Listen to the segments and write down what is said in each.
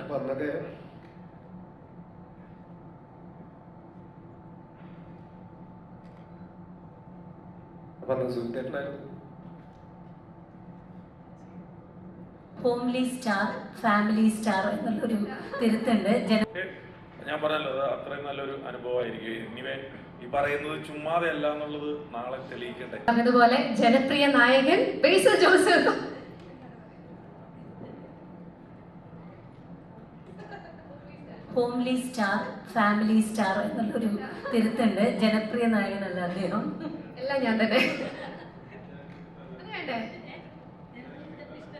അപ്പൊ അന്നൊക്കെ സുഖിതേട്ടനായിരുന്നു. Homely star, family star എന്നുള്ളൊരു തിരുത്തുണ്ട്. ഞാൻ പറഞ്ഞല്ലോ അത് അത്രയും നല്ലൊരു അനുഭവമായിരിക്കും. ഇനിവേ ഈ പറയുന്നത് ചുമ്മാതെ അല്ല എന്നുള്ളത് നാളെ തെളിയിക്കട്ടെ. അതുപോലെ ജനപ്രിയ നായകൻ Basil Joseph. Homely star, family star എന്നുള്ളൊരു തിരുത്തുണ്ട്. ജനപ്രിയ നായകനല്ല അദ്ദേഹം. എല്ലാം ഞാൻ തന്നെ.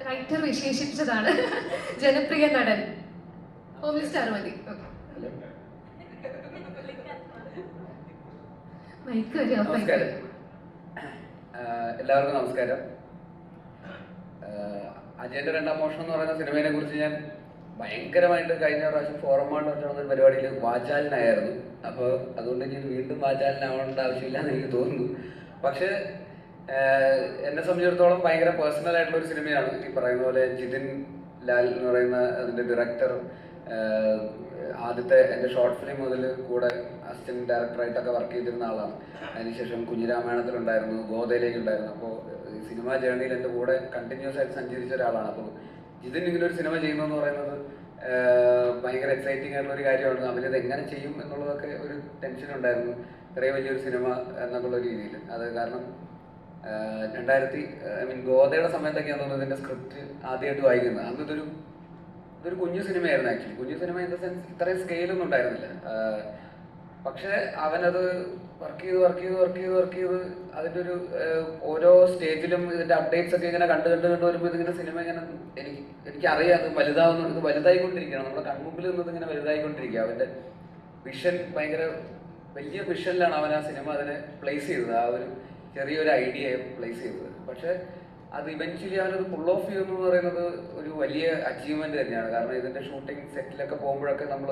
റൈറ്റർ വിശേഷിപ്പിച്ചതാണ് ജനപ്രിയ നടൻ. ഹോംലി സ്റ്റാർ മതി. നമസ്കാരം, എല്ലാവർക്കും നമസ്കാരം. അജയന്റെ രണ്ടാം മോഷണം എന്ന് പറയുന്ന സിനിമയെ കുറിച്ച് ഞാൻ ഭയങ്കരമായിട്ട് കഴിഞ്ഞ പ്രാവശ്യം ഫോറം മാളിൽ വെച്ചുള്ള പരിപാടിയിൽ വാചാലനായിരുന്നു. അപ്പോൾ അതുകൊണ്ട് ഞാൻ വീണ്ടും വാചാലനാവേണ്ട ആവശ്യമില്ല എന്ന് എനിക്ക് തോന്നുന്നു. പക്ഷേ എന്നെ സംബന്ധിച്ചിടത്തോളം ഭയങ്കര പേഴ്സണൽ ആയിട്ടുള്ള ഒരു സിനിമയാണ്. ഈ പറയുന്ന പോലെ ജിതിൻ ലാൽ എന്ന് പറയുന്ന അതിൻ്റെ ഡയറക്ടർ ആദ്യത്തെ എൻ്റെ ഷോർട്ട് ഫിലിം മുതൽ കൂടെ അസിസ്റ്റന്റ് ഡയറക്ടറായിട്ടൊക്കെ വർക്ക് ചെയ്തിരുന്ന ആളാണ്. അതിനുശേഷം കുഞ്ഞിരാമായണത്തിലുണ്ടായിരുന്നു, ഗോദയിലേക്കുണ്ടായിരുന്നു. അപ്പോൾ ഈ സിനിമാ ജേർണിയിൽ എൻ്റെ കൂടെ കണ്ടിന്യൂസ് ആയിട്ട് സഞ്ചരിച്ച ഒരാളാണ്. അപ്പോൾ ജിതിൻ ഇങ്ങനെ ഒരു സിനിമ ചെയ്യുന്നതെന്ന് പറയുന്നത് ഭയങ്കര എക്സൈറ്റിംഗ് ആയിട്ടുള്ള ഒരു കാര്യമാണ്. അവരിത് എങ്ങനെ ചെയ്യും എന്നുള്ളതൊക്കെ ഒരു ടെൻഷൻ ഉണ്ടായിരുന്നു, ഇത്രയും വലിയൊരു സിനിമ എന്നുള്ള രീതിയിൽ. അത് കാരണം ഗോദയുടെ സമയത്തൊക്കെയാണ് തോന്നുന്നത് ഇതിൻ്റെ സ്ക്രിപ്റ്റ് ആദ്യമായിട്ട് വായിക്കുന്നത്. അന്ന് ഇതൊരു കുഞ്ഞു സിനിമയായിരുന്നു. ആക്ച്വലി കുഞ്ഞു സിനിമ ഇൻ ദ സെൻസ് ഇത്രയും സ്കെയിലൊന്നും ഉണ്ടായിരുന്നില്ല. പക്ഷെ അവനത് വർക്ക് ചെയ്ത് അതിൻ്റെ ഒരു ഓരോ സ്റ്റേജിലും ഇതിൻ്റെ അപ്ഡേറ്റ്സ് ഒക്കെ ഇങ്ങനെ കണ്ട് വരുമ്പോൾ ഇതിങ്ങനെ സിനിമ ഇങ്ങനെ എനിക്കറിയാം അത് ഇത് വലുതായിക്കൊണ്ടിരിക്കുകയാണ്. നമ്മുടെ കൺമുമ്പിൽ നിന്നത് ഇങ്ങനെ വലുതായിക്കൊണ്ടിരിക്കുക. അവൻ്റെ വിഷൻ ഭയങ്കര വലിയ വിഷനിലാണ് അവൻ ആ സിനിമ അതിനെ പ്ലേസ് ചെയ്തത്, ആ ഒരു ചെറിയൊരു ഐഡിയ പ്ലേസ് ചെയ്തത്. പക്ഷെ അത് ഇവൻച്വലി അവനത് പുൾ ഓഫ് ചെയ്യുന്നു എന്ന് പറയുന്നത് ഒരു വലിയ അച്ചീവ്മെന്റ് തന്നെയാണ്. കാരണം ഇതിന്റെ ഷൂട്ടിംഗ് സെറ്റിലൊക്കെ പോകുമ്പോഴൊക്കെ നമ്മൾ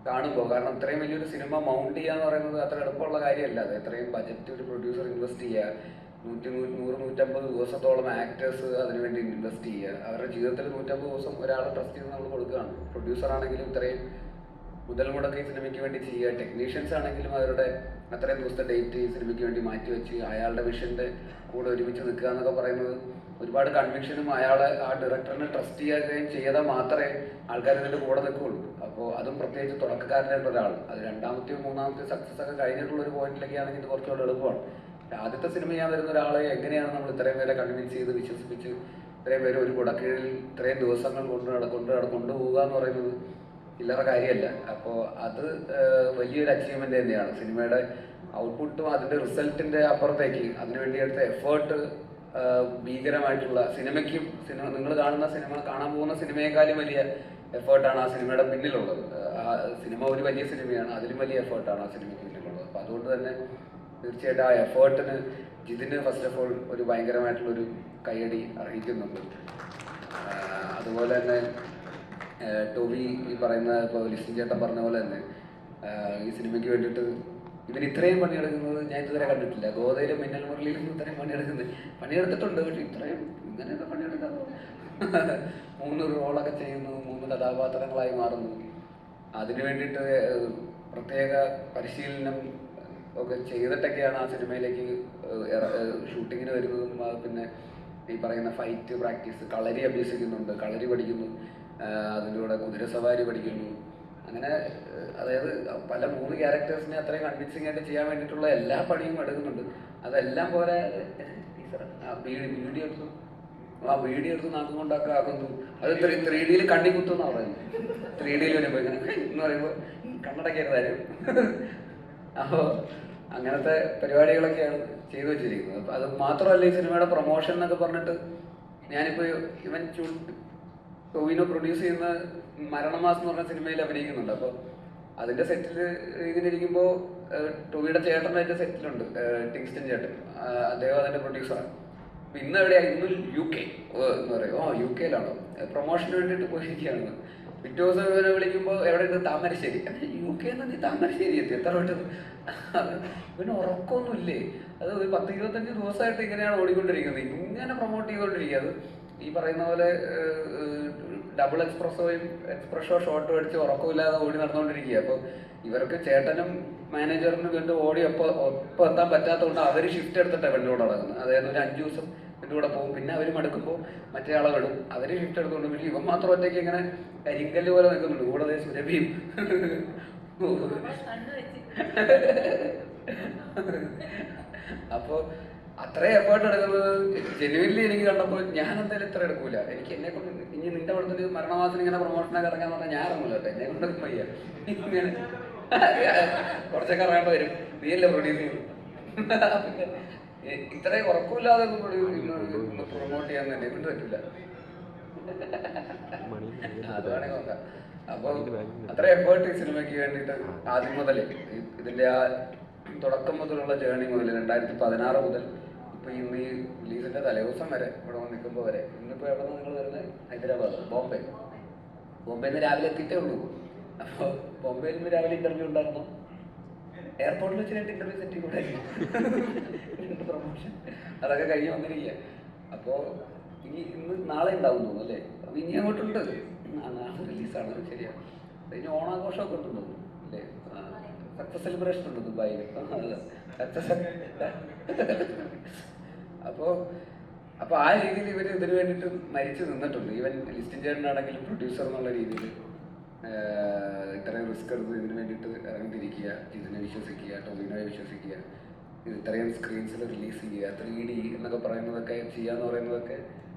കാണുമ്പോൾ, കാരണം ഇത്രയും വലിയൊരു സിനിമ മൗണ്ട് ചെയ്യുക എന്ന് പറയുന്നത് അത്ര എളുപ്പമുള്ള കാര്യമല്ല. അത് എത്രയും ബജറ്റ് ഒരു പ്രൊഡ്യൂസർ ഇൻവെസ്റ്റ് ചെയ്യുക, 100-150 ദിവസത്തോളം ആക്ടേഴ്സ് അതിനുവേണ്ടി ഇൻവെസ്റ്റ് ചെയ്യുക, അവരുടെ ജീവിതത്തിൽ 150 ദിവസം ഒരാളെ ട്രസ്റ്റ് ചെയ്ത് നമ്മൾ കൊടുക്കുകയാണ്. പ്രൊഡ്യൂസർ ആണെങ്കിലും ഇത്രയും മുതൽ മുടക്കി സിനിമയ്ക്ക് വേണ്ടി ചെയ്യുക, ടെക്നീഷ്യൻസ് ആണെങ്കിലും അവരുടെ അത്രയും ദിവസത്തെ ഡേറ്റ് ഈ സിനിമയ്ക്ക് വേണ്ടി മാറ്റിവെച്ച് അയാളുടെ വിഷൻ്റെ കൂടെ ഒരുമിച്ച് നിൽക്കുക എന്നൊക്കെ പറയുന്നത് ഒരുപാട് കൺവിക്ഷനും അയാളെ ആ ഡയറക്ടറിനെ ട്രസ്റ്റ് ചെയ്യുകയും ചെയ്താൽ മാത്രമേ ആൾക്കാർ ഇതിൻ്റെ കൂടെ നിൽക്കുകയുള്ളൂ. അപ്പോൾ അതും പ്രത്യേകിച്ച് തുടക്കക്കാരനായിട്ടുള്ള ഒരാൾ, അത് രണ്ടാമത്തെയോ മൂന്നാമത്തെയോ സക്സസ് ഒക്കെ കഴിഞ്ഞിട്ടുള്ള ഒരു പോയിന്റിലൊക്കെ ആണെങ്കിൽ ഇത് കുറച്ചുകൂടെ എളുപ്പമാണ്. ആദ്യത്തെ സിനിമ ചെയ്യാൻ വരുന്ന ഒരാളെ എങ്ങനെയാണ് നമ്മൾ ഇത്രയും പേരെ കൺവിൻസ് ചെയ്ത് വിശ്വസിപ്പിച്ച് ഇത്രയും പേര് ഒരു കുടക്കീഴിൽ ഇത്രയും ദിവസങ്ങൾ കൊണ്ടുപോകുക എന്ന് പറയുന്നത് ചില്ലറ കാര്യമല്ല. അപ്പോൾ അത് വലിയൊരു അച്ചീവ്മെന്റ് തന്നെയാണ്. സിനിമയുടെ ഔട്ട്പുട്ടും അതിൻ്റെ റിസൾട്ടിൻ്റെ അപ്പുറത്തേക്ക് അതിനുവേണ്ടി എടുത്ത എഫേർട്ട് ഭീകരമായിട്ടുള്ള സിനിമയ്ക്കും നിങ്ങൾ കാണാൻ പോകുന്ന സിനിമയെക്കാളും വലിയ എഫേർട്ടാണ് ആ സിനിമയുടെ പിന്നിലുള്ളത്. ആ സിനിമ ഒരു വലിയ സിനിമയാണ്, അതിലും വലിയ എഫേർട്ടാണ് ആ സിനിമയ്ക്ക് പിന്നിലുള്ളത്. അപ്പോൾ അതുകൊണ്ട് തന്നെ തീർച്ചയായിട്ടും ആ എഫേർട്ടിന് ജിതിന് ഫസ്റ്റ് ഓഫ് ഓൾ ഒരു ഭയങ്കരമായിട്ടുള്ളൊരു കയ്യടി അർഹിക്കുന്നുണ്ട്. അതുപോലെ തന്നെ ടോബി ഈ പറയുന്ന ഇപ്പോൾ ലിസ്റ്റിൻ ചേട്ടൻ പറഞ്ഞ പോലെ തന്നെ ഈ സിനിമയ്ക്ക് വേണ്ടിയിട്ട് ഇവൻ ഇത്രയും പണിയെടുക്കുന്നത് ഞാൻ ഇതുവരെ കണ്ടിട്ടില്ല. ഗോദയിലും മിന്നൽ മുരളിയിലും ഇത്രയും പണിയെടുത്തിട്ടുണ്ട്. പക്ഷെ ഇത്രയും ഇങ്ങനെയൊക്കെ പണിയെടുക്കാറ് 3 റോളൊക്കെ ചെയ്യുന്നു, 3 കഥാപാത്രങ്ങളായി മാറുന്നു. അതിനു വേണ്ടിയിട്ട് പ്രത്യേക പരിശീലനം ഒക്കെ ചെയ്തിട്ടൊക്കെയാണ് ആ സിനിമയിലേക്ക് ഷൂട്ടിങ്ങിന് വരുന്നതും. പിന്നെ ഈ പറയുന്ന ഫൈറ്റ് പ്രാക്ടീസ്, കളരി അഭ്യസിക്കുന്നുണ്ട്, കളരി പഠിക്കുന്നു, അതിൻ്റെ കൂടെ കുതിരസവാരി പഠിക്കുന്നു. അങ്ങനെ അതായത് പല 3 ക്യാരക്ടേഴ്സിനെ അത്രയും കൺവിൻസിങ് ആയിട്ട് ചെയ്യാൻ വേണ്ടിയിട്ടുള്ള എല്ലാ പണിയും എടുക്കുന്നുണ്ട്. അതെല്ലാം പോലെ വീഡിയോ എടുത്ത് നാക്കം കൊണ്ടൊക്കെ ആക്കുന്നു. അത് 3D കണ്ണി കുത്തുന്ന പറയുന്നത്. 3D വരുമ്പോൾ ഇങ്ങനെ എന്ന് പറയുമ്പോൾ കണ്ണടക്കരുതാരും. അപ്പോൾ അങ്ങനത്തെ പരിപാടികളൊക്കെയാണ് ചെയ്തു വെച്ചിരിക്കുന്നത്. അപ്പം അത് മാത്രമല്ല, ഈ സിനിമയുടെ പ്രൊമോഷൻ എന്നൊക്കെ പറഞ്ഞിട്ട് ഞാനിപ്പോൾ ഇവൻ ടോവിനോ പ്രൊഡ്യൂസ് ചെയ്യുന്ന മരണമാസം എന്ന് പറഞ്ഞ സിനിമയിൽ അഭിനയിക്കുന്നുണ്ട്. അപ്പോൾ അതിൻ്റെ സെറ്റിൽ ഇങ്ങനെ ഇരിക്കുമ്പോൾ ടോവിയുടെ ചേട്ടൻ അതിൻ്റെ സെറ്റിലുണ്ട്, ടിങ്സ്റ്റൺ ചേട്ടൻ, അദ്ദേഹം അതിൻ്റെ പ്രൊഡ്യൂസറാണ്. അപ്പം ഇന്ന് എവിടെയാണ്? ഇന്ന് UK എന്ന് പറയും. UK പ്രൊമോഷന് വേണ്ടിയിട്ട് പോയിരിക്കുകയാണ്. പിറ്റേ ദിവസം ഇവരെ വിളിക്കുമ്പോൾ എവിടെ താമരശ്ശേരി. UK എന്ന് നീ താമരശ്ശേരി എത്തി, എത്ര പെട്ടെന്ന്. പിന്നെ ഉറക്കമൊന്നുമില്ലേ? അത് ഒരു 10-25 ദിവസമായിട്ട് ഇങ്ങനെയാണ് ഓടിക്കൊണ്ടിരിക്കുന്നത്, ഇങ്ങനെ പ്രൊമോട്ട് ചെയ്തുകൊണ്ടിരിക്കുക. അത് ഈ പറയുന്ന പോലെ ഡബിൾ എക്സ്പ്രഷോ ഷോട്ടും അടിച്ച് ഉറക്കമില്ലാതെ ഓടി നടന്നുകൊണ്ടിരിക്കുക. അപ്പോൾ ഇവർക്ക് ചേട്ടനും മാനേജറിനും വേണ്ടി ഓടി ഒപ്പം എത്താൻ പറ്റാത്തതുകൊണ്ട് അവർ ഷിഫ്റ്റ് എടുത്തിട്ടാണ് ഇവൻ്റെ കൂടെ നടക്കുന്നത്. അതായത് ഒരു 5 ദിവസം എൻ്റെ കൂടെ പോകും, പിന്നെ അവർ മടുക്കുമ്പോൾ മറ്റേ ആളെ വിടും. അവർ ഷിഫ്റ്റ് എടുത്തുകൊണ്ട് പക്ഷേ ഇവൻ മാത്രം ഒറ്റയ്ക്ക് ഇങ്ങനെ കരിങ്കല്ല് പോലെ നിൽക്കുന്നുണ്ട്. കൂടാതെ സുരഭിയും അപ്പോൾ അത്രയും എഫേർട്ട് എടുക്കുന്നത് ജെന്യുവൻലി എനിക്ക് കണ്ടപ്പോൾ ഞാൻ എന്തായാലും ഇത്ര എടുക്കൂല. എനിക്ക് എന്നെ കൊണ്ട് ഇനി നിന്റെ പടത്തിന് മരണമാസത്തിന് ഇങ്ങനെ പ്രൊമോഷനൊക്കെ ഇറങ്ങാന്ന് പറഞ്ഞാൽ ഞാൻ ഇറങ്ങൂല കേട്ടോ. എന്നെ കൊണ്ട് വയ്യ. ഇങ്ങനെ കുറച്ചൊക്കെ ഇറങ്ങേണ്ട വരും. നീയല്ലേ പ്രൊഡ്യൂസ് ചെയ്യും. ഇത്രയും ഉറപ്പില്ലാതെ പ്രൊമോട്ട് ചെയ്യാൻ തന്നെ കൊണ്ട് പറ്റില്ല. അതാണെങ്കിൽ നോക്കാം. അപ്പോൾ അത്ര എഫേർട്ട് ഈ സിനിമയ്ക്ക് വേണ്ടിയിട്ട് ആദ്യം മുതലേ ഇതിൻ്റെ ആ തുടക്കം മുതലുള്ള ജേർണി മുതൽ 2016 മുതൽ ഇപ്പോൾ ഇന്ന് ഈ റിലീസിൻ്റെ തലേദിവസം വരെ ഇവിടെ വന്ന് നിൽക്കുമ്പോൾ വരെ. ഇന്നിപ്പോൾ എവിടെ നിന്ന് നിങ്ങൾ വരുന്നത്? ഹൈദരാബാദ്, ബോംബെയിൽ നിന്ന് രാവിലെ എത്തിയിട്ടേ ഉള്ളൂ. അപ്പോൾ ബോംബെയിൽ നിന്ന് രാവിലെ ഇൻ്റർവ്യൂ ഉണ്ടായിരുന്നു. എയർപോർട്ടിൽ വെച്ച് 2 ഇൻ്റർവ്യൂ സെറ്റ് കൂടെ പ്രൊമോഷൻ അതൊക്കെ കഴിഞ്ഞ് വന്നിരിക്കുക. അപ്പോൾ ഇന്ന് നാളെ ഉണ്ടാവും തോന്നുന്നു അല്ലേ? അപ്പോൾ ഇനി അങ്ങോട്ടുണ്ട്. നാളെ റിലീസാണ്. ശരിയാണ്. ഇനി ഓണാഘോഷമൊക്കെ ഉണ്ടെന്ന് തോന്നുന്നു അല്ലേ? സക്സസ് സെലിബ്രേഷൻ ഉണ്ട് ദുബായിൽ. സക്സസ്. അപ്പോൾ ആ രീതിയിൽ ഇവർ ഇതിന് വേണ്ടിയിട്ട് മരിച്ചു നിന്നിട്ടുണ്ട്. ഈവൻ ലിസ്റ്റിൻ ചേട്ടനാണെങ്കിലും പ്രൊഡ്യൂസർ എന്നുള്ള രീതിയിൽ ഇത്രയും റിസ്ക് എടുത്ത് ഇതിന് വേണ്ടിയിട്ട് ഇറങ്ങിത്തിരിക്കുക, ഇതിനെ വിശ്വസിക്കുക, ടൊവിനോയെ വിശ്വസിക്കുക, ഇത് ഇത്രയും സ്ക്രീൻസിൽ റിലീസ് ചെയ്യുക, 3D എന്നൊക്കെ പറയുന്നതൊക്കെ ചെയ്യാന്ന് പറയുന്നതൊക്കെ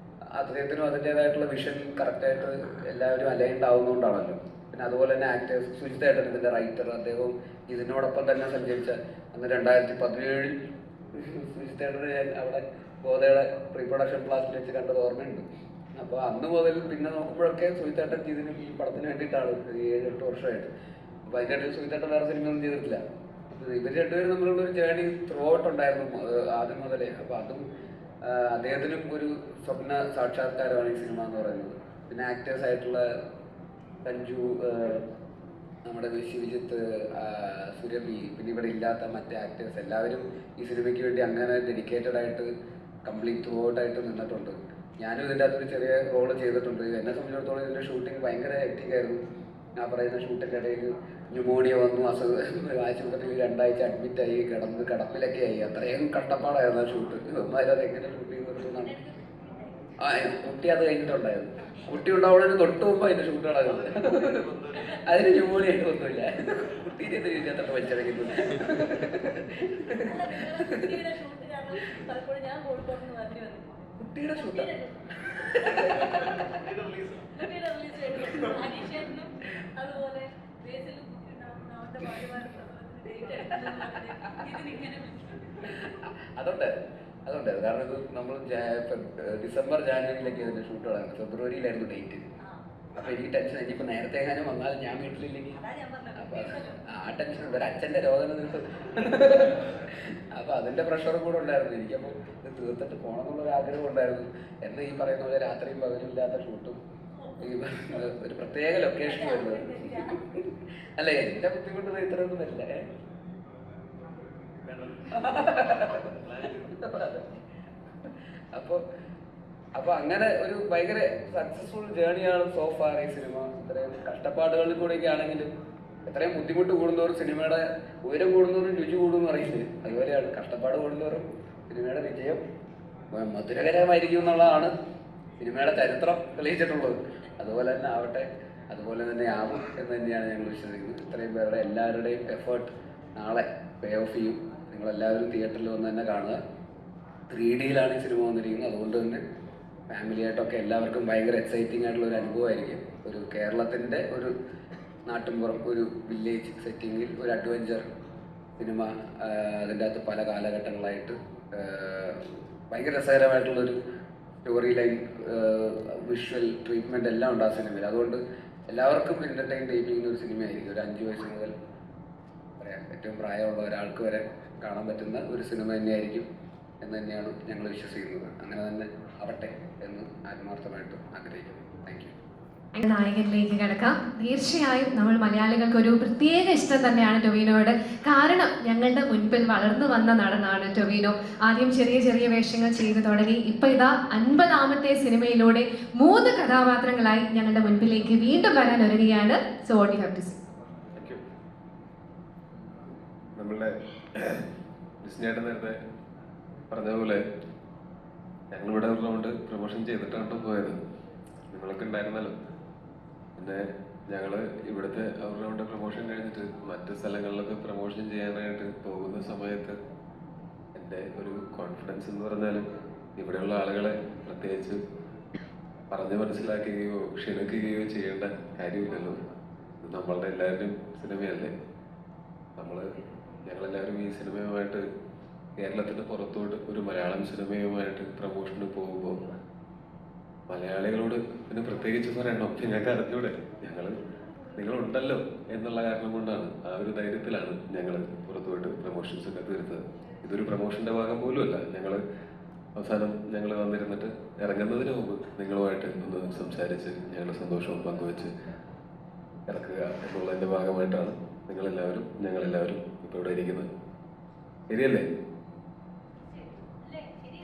അദ്ദേഹത്തിനും അതിൻ്റേതായിട്ടുള്ള വിഷൻ കറക്റ്റായിട്ട് എല്ലാവരും അലൈൻഡ് ആവുന്നതുകൊണ്ടാണല്ലോ. പിന്നെ അതുപോലെ തന്നെ ആക്ടേഴ്സ് സുജിത്തേട്ടൻ ഇതിൻ്റെ റൈറ്റർ, അദ്ദേഹവും ഇതിനോടൊപ്പം തന്നെ സഞ്ചരിച്ച അന്ന് 2017 സുജിത്തേട്ടന് ഞാൻ അവിടെ ഗോതയുടെ പ്രീ പ്രൊഡക്ഷൻ ക്ലാസ്സിൽ വെച്ച് കണ്ടത് ഓർമ്മയുണ്ട്. അപ്പോൾ അന്ന് മുതൽ പിന്നെ നോക്കുമ്പോഴൊക്കെ സുജിത്തേട്ടൻ ഇതിന് ഈ പടത്തിന് വേണ്ടിയിട്ടാണ് 7-8 വർഷമായിട്ട്. അപ്പോൾ അതിൻ്റെ സുജിത്തേട്ടൻ വേറെ സിനിമയൊന്നും ചെയ്തിട്ടില്ല. അപ്പോൾ ഇവർ രണ്ടുപേരും തമ്മിലുള്ളൊരു ജേർണി ത്രൂ ഔട്ട് ഉണ്ടായിരുന്നു ആദ്യം മുതലേ. അപ്പോൾ അതും അദ്ദേഹത്തിനും ഒരു സ്വപ്ന സാക്ഷാത്കാരമാണ് ഈ സിനിമ എന്ന് പറയുന്നത്. പിന്നെ ആക്ടേഴ്സ് ആയിട്ടുള്ള സഞ്ജു, നമ്മുടെ ശിവജിത്ത്, സുരഭി, പിന്നെ ഇവിടെ ഇല്ലാത്ത മറ്റേ ആക്ടേഴ്സ് എല്ലാവരും ഈ സിനിമയ്ക്ക് വേണ്ടി അങ്ങനെ ഡെഡിക്കേറ്റഡ് ആയിട്ട് കംപ്ലീറ്റ് ത്രൂ ഔട്ടായിട്ട് നിന്നിട്ടുണ്ട്. ഞാനും ഇതിൻ്റെ അകത്തൊരു ചെറിയ റോള് ചെയ്തിട്ടുണ്ട്. എന്നെ സംബന്ധിച്ചിടത്തോളം ഇതിൻ്റെ ഷൂട്ടിംഗ് ഭയങ്കര ഹെക്റ്റിക്കായിരുന്നു. ഞാൻ പറയുന്ന ഷൂട്ടിൻ്റെ ഇടയിൽ ന്യൂമോണിയ വന്നു, ആശുപത്രിയിൽ 2 ആഴ്ച അഡ്മിറ്റായി, കിടപ്പിലൊക്കെ ആയി. അത്രയും കഷ്ടപ്പാടായിരുന്നു ആ ഷൂട്ട്. അമ്മാരും എങ്ങനെ ഷൂട്ട് ചെയ്ത് കൊടുത്തുന്നാണ്. കുട്ടി അത് കഴിഞ്ഞിട്ടുണ്ടായിരുന്നു. കുട്ടി ഉണ്ടാവുന്നതിന് തൊട്ട് മുമ്പ് അതിൻ്റെ ഷൂട്ട് നടക്കുന്നത്. അതിന് ന്യൂമോണിയ ആയിട്ട് ഒന്നുമില്ല. കുട്ടീനെ എന്തെങ്കിലും അത്ര വലിച്ചിറങ്ങുന്നു. കുട്ടിയുടെ ഷൂട്ടാണ്. അതുണ്ട്. കാരണം ഇത് നമ്മൾ ഡിസംബർ ജാനുവരിയിലൊക്കെ ഇതിൻ്റെ ഷൂട്ട് നടക്കുന്നത്. ഫെബ്രുവരിയിലായിരുന്നു ഡേറ്റ്. അപ്പോൾ എനിക്ക് ടെൻഷൻ. ഇനിയിപ്പോൾ നേരത്തെ എങ്ങാനും വന്നാലും ഞാൻ വീട്ടിലില്ലെങ്കിൽ അപ്പോൾ ആ ടെൻഷൻ ഉണ്ട്. ഒരു അച്ഛൻ്റെ രോഗം നിൽക്കും. അപ്പോൾ അതിൻ്റെ പ്രഷറും കൂടെ ഉണ്ടായിരുന്നു എനിക്ക്. അപ്പോൾ ഇത് തീർത്തിട്ട് പോകണം എന്നുള്ളൊരു ആഗ്രഹം ഉണ്ടായിരുന്നു. എന്ന് ഈ പറയുന്ന പോലെ രാത്രിയും പകലില്ലാത്ത ഷൂട്ടും ഈ ഒരു പ്രത്യേക ലൊക്കേഷൻ വരുന്നത്. അല്ല, എൻ്റെ ബുദ്ധിമുട്ട് ഇത്രയൊന്നും വരില്ല. അപ്പോൾ അങ്ങനെ ഒരു ഭയങ്കര സക്സസ്ഫുൾ ജേണിയാണ് സോ ഫാർ ഈ സിനിമ. ഇത്രയും കഷ്ടപ്പാടുകളിൽ കൂടെയൊക്കെ ആണെങ്കിലും എത്രയും ബുദ്ധിമുട്ട് കൂടുന്നവരും സിനിമയുടെ ഉയരം കൂടുന്നവരും രുചി കൂടുമെന്ന് അറിയില്ലേ, അതുപോലെയാണ് കഷ്ടപ്പാട് കൂടുന്നവരും സിനിമയുടെ വിജയം മധുരകരമായിരിക്കും എന്നുള്ളതാണ് സിനിമയുടെ ചരിത്രം തെളിയിച്ചിട്ടുള്ളത്. അതുപോലെ തന്നെ ആവട്ടെ, അതുപോലെ തന്നെ ആവും എന്ന് തന്നെയാണ് ഞങ്ങൾ വിശ്വസിക്കുന്നത്. ഇത്രയും പേരുടെ എല്ലാവരുടെയും എഫേർട്ട് നാളെ പേ ഓഫ് ചെയ്യും. നിങ്ങളെല്ലാവരും തിയേറ്ററിൽ വന്ന് തന്നെ കാണുക. 3Dയിലാണ് ഈ സിനിമ വന്നിരിക്കുന്നത്. അതുകൊണ്ട് തന്നെ ഫാമിലിയായിട്ടൊക്കെ എല്ലാവർക്കും ഭയങ്കര എക്സൈറ്റിംഗ് ആയിട്ടുള്ള ഒരു അനുഭവമായിരിക്കും. ഒരു കേരളത്തിൻ്റെ ഒരു നാട്ടിൻപുറം, ഒരു വില്ലേജ് സെറ്റിങ്ങിൽ ഒരു അഡ്വഞ്ചർ സിനിമ. അതിൻ്റെ അകത്ത് പല കാലഘട്ടങ്ങളായിട്ട് ഭയങ്കര രസകരമായിട്ടുള്ളൊരു സ്റ്റോറി ലൈൻ, വിഷ്വൽ ട്രീറ്റ്മെൻറ്റ് എല്ലാം ഉണ്ട് ആ സിനിമയിൽ. അതുകൊണ്ട് എല്ലാവർക്കും എൻ്റർടൈൻ ചെയ്യിപ്പിക്കുന്ന ഒരു സിനിമയായിരിക്കും. ഒരു 5 വയസ്സ് മുതൽ പറയാം ഏറ്റവും പ്രായമുള്ള ഒരാൾക്ക് വരെ കാണാൻ പറ്റുന്ന ഒരു സിനിമ തന്നെയായിരിക്കും എന്ന് തന്നെയാണ് ഞങ്ങൾ വിശ്വസിക്കുന്നത്. അങ്ങനെ തന്നെ ആവട്ടെ എന്ന് ആത്മാർത്ഥമായിട്ട് ആഗ്രഹിക്കുന്നു. Thank you. നായകനിലേക്ക് കിടക്കാം. തീർച്ചയായും നമ്മൾ മലയാളികൾക്ക് ഒരു പ്രത്യേക ഇഷ്ടം തന്നെയാണ് ടൊവിനോയോട്. കാരണം ഞങ്ങളുടെ മുൻപിൽ വളർന്നു വന്ന നടനാണ് ടൊവിനോ. ആദ്യം ചെറിയ ചെറിയ വേഷങ്ങൾ ചെയ്തു തുടങ്ങി. ഇപ്പൊ ഇതാ 50ാമത്തെ സിനിമയിലൂടെ 3 കഥാപാത്രങ്ങളായി ഞങ്ങളുടെ മുൻപിലേക്ക് വീണ്ടും വരാൻ ഒരുങ്ങുകയാണ്. So what you have to say? നമ്മളുടെ ഡിസ്നിയായിട്ട് നേരത്തെ പറഞ്ഞ പോലെ ഞങ്ങളിവിടെ ഒരു റൗണ്ട് പ്രൊമോഷൻ ചെയ്തിട്ടാണ് പോയത്. നിങ്ങളൊക്കെ ഉണ്ടായിരുന്നല്ലോ. പിന്നെ ഞങ്ങള് ഇവിടുത്തെ ഒരു റൗണ്ട് പ്രൊമോഷൻ കഴിഞ്ഞിട്ട് മറ്റ് സ്ഥലങ്ങളിലൊക്കെ പ്രൊമോഷൻ ചെയ്യാനായിട്ട് പോകുന്ന സമയത്ത് എൻ്റെ ഒരു കോൺഫിഡൻസ് എന്ന് പറഞ്ഞാൽ ഇവിടെയുള്ള ആളുകളെ പ്രത്യേകിച്ച് പറഞ്ഞ് മനസ്സിലാക്കുകയോ ക്ഷണിക്കുകയോ ചെയ്യേണ്ട കാര്യമില്ലല്ലോ. ഇത് നമ്മളുടെ എല്ലാവരുടെയും സിനിമയല്ലേ. ഞങ്ങളെല്ലാവരും ഈ സിനിമയുമായിട്ട് കേരളത്തിന് പുറത്തോട്ട് ഒരു മലയാളം സിനിമയുമായിട്ട് പ്രൊമോഷന് പോകുമ്പോൾ മലയാളികളോട് പിന്നെ പ്രത്യേകിച്ച് പറയണം, ഞങ്ങൾക്ക് അറിഞ്ഞൂടെ, നിങ്ങളുണ്ടല്ലോ എന്നുള്ള കാരണം കൊണ്ടാണ്, ആ ഒരു ധൈര്യത്തിലാണ് ഞങ്ങൾ പുറത്തു പോയിട്ട് പ്രൊമോഷൻസ് ഒക്കെ തീർത്തത്. ഇതൊരു പ്രൊമോഷന്റെ ഭാഗം പോലുമല്ല. അവസാനം ഞങ്ങൾ വന്നിരുന്നിട്ട് ഇറങ്ങുന്നതിന് മുമ്പ് നിങ്ങളുമായിട്ട് ഒന്ന് സംസാരിച്ച് ഞങ്ങളുടെ സന്തോഷവും പങ്കുവെച്ച് ഇറക്കുക എന്നുള്ളതിന്റെ ഭാഗമായിട്ടാണ് ഞങ്ങളെല്ലാവരും ഇപ്പോൾ ഇവിടെ ഇരിക്കുന്നത്. ശരിയല്ലേ?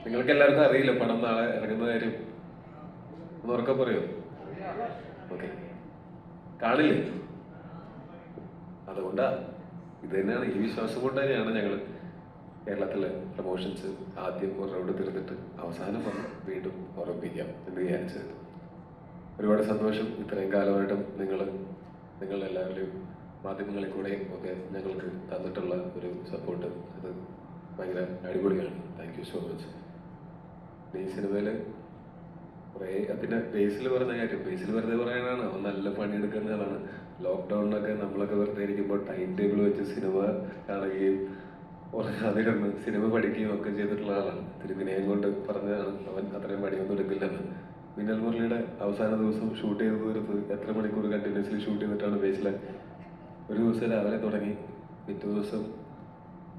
നിങ്ങൾക്ക് എല്ലാവർക്കും അറിയില്ല പടം നാളെ ഇറങ്ങുന്ന കാര്യം? ഒന്ന് ഉറക്കെ പറയോ? ഓക്കെ, കാണില്ലേ? അതുകൊണ്ടാ, ഇത് തന്നെയാണ്, ഈ വിശ്വാസം കൊണ്ട് തന്നെയാണ് ഞങ്ങൾ കേരളത്തിലെ പ്രൊമോഷൻസ് ആദ്യം ഒരു റൗണ്ട് തീർത്തിട്ട് അവസാനം വന്ന് വീണ്ടും ഉറപ്പിക്കാം എന്ന് വിചാരിച്ചത്. ഒരുപാട് സന്തോഷം. ഇത്രയും കാലമായിട്ടും നിങ്ങളെല്ലാവരുടെയും മാധ്യമങ്ങളിൽ കൂടെയും ഒക്കെ ഞങ്ങൾക്ക് തന്നിട്ടുള്ള ഒരു സപ്പോർട്ട്, അത് ഭയങ്കര അടിപൊളിയാണ്. Thank you so much. ഈ സിനിമയിൽ കുറേ അതിൻ്റെ ബേസിൽ പറഞ്ഞ കാര്യം, ബേസിൽ വെറുതെ പറയാനാണ്, അവൻ നല്ല പണിയെടുക്കുന്ന ആളാണ്. ലോക്ക്ഡൗണിലൊക്കെ നമ്മളൊക്കെ വെറുതെ ഇരിക്കുമ്പോൾ ടൈം ടേബിൾ വെച്ച് സിനിമ കാണുകയും ഉറങ്ങാതിരുന്ന് സിനിമ പഠിക്കുകയും ഒക്കെ ചെയ്തിട്ടുള്ള ആളാണ്. ഇത്തിരി വിനയം കൊണ്ട് പറഞ്ഞതാണ് അവൻ അത്രയും പണിയൊന്നും എടുക്കില്ലെന്ന്. മിന്നൽ മുരളിയുടെ അവസാന ദിവസം ഷൂട്ട് ചെയ്ത് തീർത്ത് എത്ര മണിക്കൂർ കണ്ടിന്യൂസ്ലി ഷൂട്ട് ചെയ്തിട്ടാണ് ബേസിലെ. ഒരു ദിവസം രാവിലെ തുടങ്ങി പിറ്റേ ദിവസം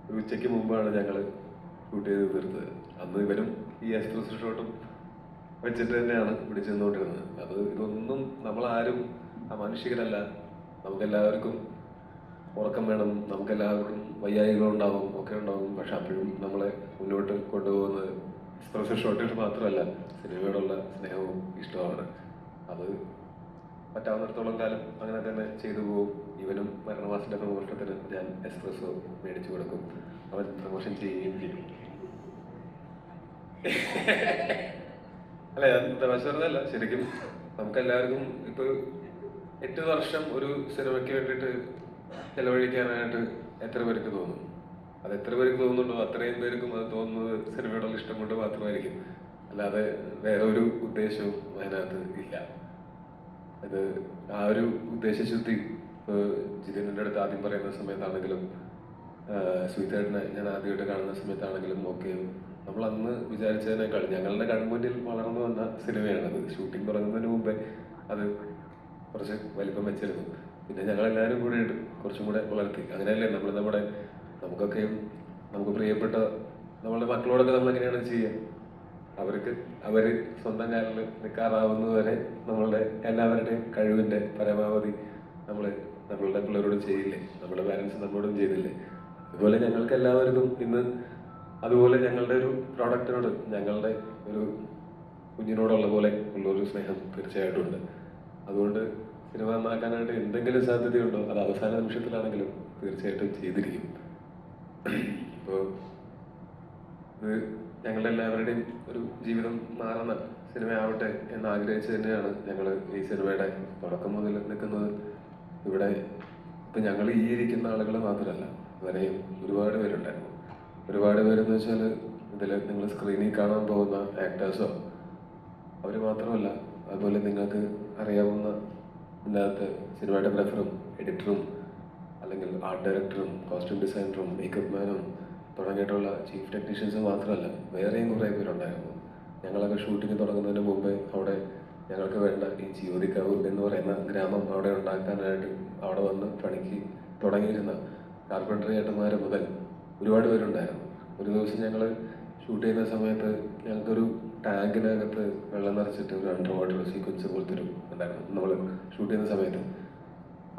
ഒരു ഉച്ചയ്ക്ക് മുമ്പാണ് ഞങ്ങൾ ഷൂട്ട് ചെയ്ത് തീർത്തത്. അന്ന് ഇവരും ഈ എക്സ്പ്രസ് ഷോട്ടും വെച്ചിട്ട് തന്നെയാണ് പിടിച്ചു നിന്നുകൊണ്ടിരുന്നത്. ഇതൊന്നും നമ്മളാരും അമാനുഷികരല്ല. നമുക്കെല്ലാവർക്കും ഉറക്കം വേണം, നമുക്കെല്ലാവർക്കും വയ്യായികളുണ്ടാവും, ഒക്കെ ഉണ്ടാവും. പക്ഷെ അപ്പോഴും നമ്മളെ മുന്നോട്ട് കൊണ്ടുപോകുന്നത് എക്സ്പ്രസ് ഷോട്ടുകൾ മാത്രമല്ല, സിനിമയോടുള്ള സ്നേഹവും ഇഷ്ടമാണ്. അത് പറ്റാവുന്നിടത്തോളം കാലം അങ്ങനെ തന്നെ ചെയ്തു പോകും. ഇവനും മരണമാസത്തിന്റെ പ്രമോഷണത്തിന് ഞാൻ എക്സ്പ്രസ്സോ മേടിച്ചു കൊടുക്കും, അവൻ പ്രമോഷൻ ചെയ്യുകയും ചെയ്യും. അല്ല, തമാശ പറഞ്ഞല്ല, ശരിക്കും നമുക്കെല്ലാവർക്കും ഇപ്പൊ 8 വർഷം ഒരു സിനിമയ്ക്ക് വേണ്ടിയിട്ട് ചെലവഴിക്കാനായിട്ട് എത്ര പേർക്ക് തോന്നും? അത് എത്ര പേർക്ക് തോന്നുന്നുണ്ടോ അത്രയും പേർക്കും അത് തോന്നുന്നത് സിനിമയോടുള്ള ഇഷ്ടം കൊണ്ട് മാത്രമായിരിക്കും, അല്ലാതെ വേറെ ഒരു ഉദ്ദേശവും അതിനകത്ത് ഇല്ല. അത് ആ ഒരു ഉദ്ദേശശുദ്ധി ജിതിൻ്റെ അടുത്ത് ആദ്യം പറയുന്ന സമയത്താണെങ്കിലും സുഹിതേട്ടനെ ഞാൻ ആദ്യമായിട്ട് കാണുന്ന സമയത്താണെങ്കിലും ഒക്കെ നമ്മൾ അന്ന് വിചാരിച്ചതിനേക്കാൾ ഞങ്ങളുടെ കൺമുന്നിൽ വളർന്നു വന്ന സിനിമയാണത്. ഷൂട്ടിംഗ് തുടങ്ങുന്നതിന് മുമ്പേ അത് കുറച്ച് വലിപ്പം വെച്ചിരുന്നു. പിന്നെ ഞങ്ങളെല്ലാവരും കൂടെ കുറച്ചും കൂടെ വളർത്തി. അങ്ങനെയല്ലേ നമുക്ക് പ്രിയപ്പെട്ട നമ്മളുടെ മക്കളോടൊക്കെ നമ്മൾ എങ്ങനെയാണ് ചെയ്യുക? അവർ സ്വന്തം കാലിൽ നിൽക്കാറാവുന്നതുവരെ നമ്മളുടെ എല്ലാവരുടെയും കഴിവിൻ്റെ പരമാവധി നമ്മളുടെ പിള്ളേരോട് ചെയ്യില്ലേ? നമ്മുടെ പാരൻസ് നമ്മളോടും ചെയ്തില്ലേ? അതുപോലെ ഞങ്ങൾക്ക് എല്ലാവർക്കും ഇന്ന് അതുപോലെ ഞങ്ങളുടെ ഒരു പ്രോഡക്റ്റിനോട്, ഞങ്ങളുടെ ഒരു കുഞ്ഞിനോടുള്ള പോലെ ഉള്ളൊരു സ്നേഹം തീർച്ചയായിട്ടും ഉണ്ട്. അതുകൊണ്ട് സിനിമ നന്നാക്കാനായിട്ട് എന്തെങ്കിലും സാധ്യതയുണ്ടോ അത് അവസാന നിമിഷത്തിലാണെങ്കിലും തീർച്ചയായിട്ടും ചെയ്തിരിക്കും. ഇപ്പോൾ ഇത് ഞങ്ങളുടെ എല്ലാവരുടെയും ഒരു ജീവിതം മാറുന്ന സിനിമയാവട്ടെ എന്ന് ആഗ്രഹിച്ച് തന്നെയാണ് ഞങ്ങൾ ഈ സിനിമയുടെ തുടക്കം മുതൽ നിൽക്കുന്നത്. ഇവിടെ ഇപ്പം ഞങ്ങൾ ഈ ഇരിക്കുന്ന ആളുകൾ മാത്രമല്ല, വരെയും ഒരുപാട് പേരുണ്ടായിരുന്നു. ഒരുപാട് പേരെന്ന് വെച്ചാൽ ഇതിൽ നിങ്ങൾ സ്ക്രീനിൽ കാണാൻ പോകുന്ന ആക്ടേഴ്സോ അവർ മാത്രമല്ല, അതുപോലെ നിങ്ങൾക്ക് അറിയാവുന്ന ഇതിനകത്ത് സിനിമാറ്റോഗ്രാഫറും എഡിറ്ററും അല്ലെങ്കിൽ ആർട്ട് ഡയറക്ടറും കോസ്റ്റ്യൂം ഡിസൈനറും മേക്കപ്പ് മാനും തുടങ്ങിയിട്ടുള്ള ചീഫ് ടെക്നീഷ്യൻസ് മാത്രമല്ല, വേറെയും കുറേ പേരുണ്ടായിരുന്നു. ഞങ്ങളൊക്കെ ഷൂട്ടിങ് തുടങ്ങുന്നതിന് മുമ്പേ അവിടെ ഞങ്ങൾക്ക് വേണ്ട ഈ ജിയോതിക്കാവ് എന്ന് പറയുന്ന ഗ്രാമം അവിടെ ഉണ്ടാക്കാനായിട്ട് അവിടെ വന്ന് പണിക്ക് തുടങ്ങിയിരുന്ന കാർപ്പൻറ്ററി ഏട്ടന്മാർ മുതൽ ഒരുപാട് പേരുണ്ടായിരുന്നു. ഒരു ദിവസം ഞങ്ങൾ ഷൂട്ട് ചെയ്യുന്ന സമയത്ത് ഞങ്ങൾക്കൊരു ടാങ്കിനകത്ത് വെള്ളം നിറച്ചിട്ട് ഒരു അണ്ടർ വാട്ടർ സീക്വൻസ് പോലത്തെ ഒരു ഉണ്ടായിരുന്നു നമ്മൾ ഷൂട്ട് ചെയ്യുന്ന സമയത്ത്.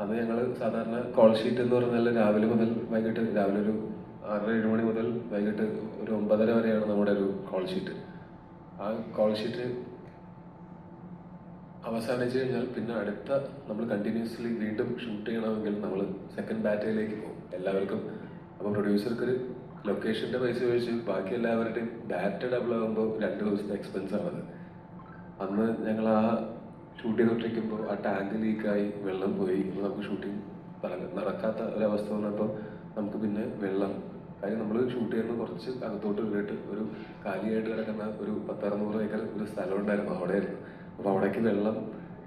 അന്ന് ഞങ്ങൾ സാധാരണ കോൾ ഷീറ്റ് എന്ന് പറഞ്ഞാൽ രാവിലെ മുതൽ വൈകിട്ട്, രാവിലെ ഒരു 6-7 മണി മുതൽ വൈകിട്ട് ഒരു 9:30 വരെയാണ് നമ്മുടെ ഒരു കോൾ ഷീറ്റ്. ആ കോൾ ഷീറ്റ് അവസാനിച്ച് കഴിഞ്ഞാൽ പിന്നെ അടുത്ത നമ്മൾ കണ്ടിന്യൂസ്ലി വീണ്ടും ഷൂട്ട് ചെയ്യണമെങ്കിൽ നമ്മൾ സെക്കൻഡ് ബാറ്റയിലേക്ക് പോകും എല്ലാവർക്കും. അപ്പോൾ പ്രൊഡ്യൂസർക്ക് ലൊക്കേഷൻ്റെ പൈസ ചോദിച്ച് ബാക്കി എല്ലാവരുടെയും ബാറ്റ ഡബിൾ ആകുമ്പോൾ 2 ദിവസത്തെ എക്സ്പെൻസ് ആണത്. അന്ന് ഞങ്ങൾ ആ ഷൂട്ട് ചെയ്തുകൊണ്ടിരിക്കുമ്പോൾ ആ ടാങ്ക് ലീക്കായി വെള്ളം പോയി. നമുക്ക് ഷൂട്ടിങ് നടക്കാത്ത ഒരവസ്ഥ വന്നപ്പോൾ നമുക്ക് പിന്നെ വെള്ളം, കാര്യം നമ്മൾ ഷൂട്ട് ചെയ്യുന്ന കുറച്ച് അകത്തോട്ട് കയറിയിട്ട് ഒരു കാലിയായിട്ട് കിടക്കുന്ന ഒരു 10-600 ഏക്കർ ഒരു സ്ഥലം ഉണ്ടായിരുന്നു, അവിടെയായിരുന്നു. അപ്പോൾ അവിടേക്ക് വെള്ളം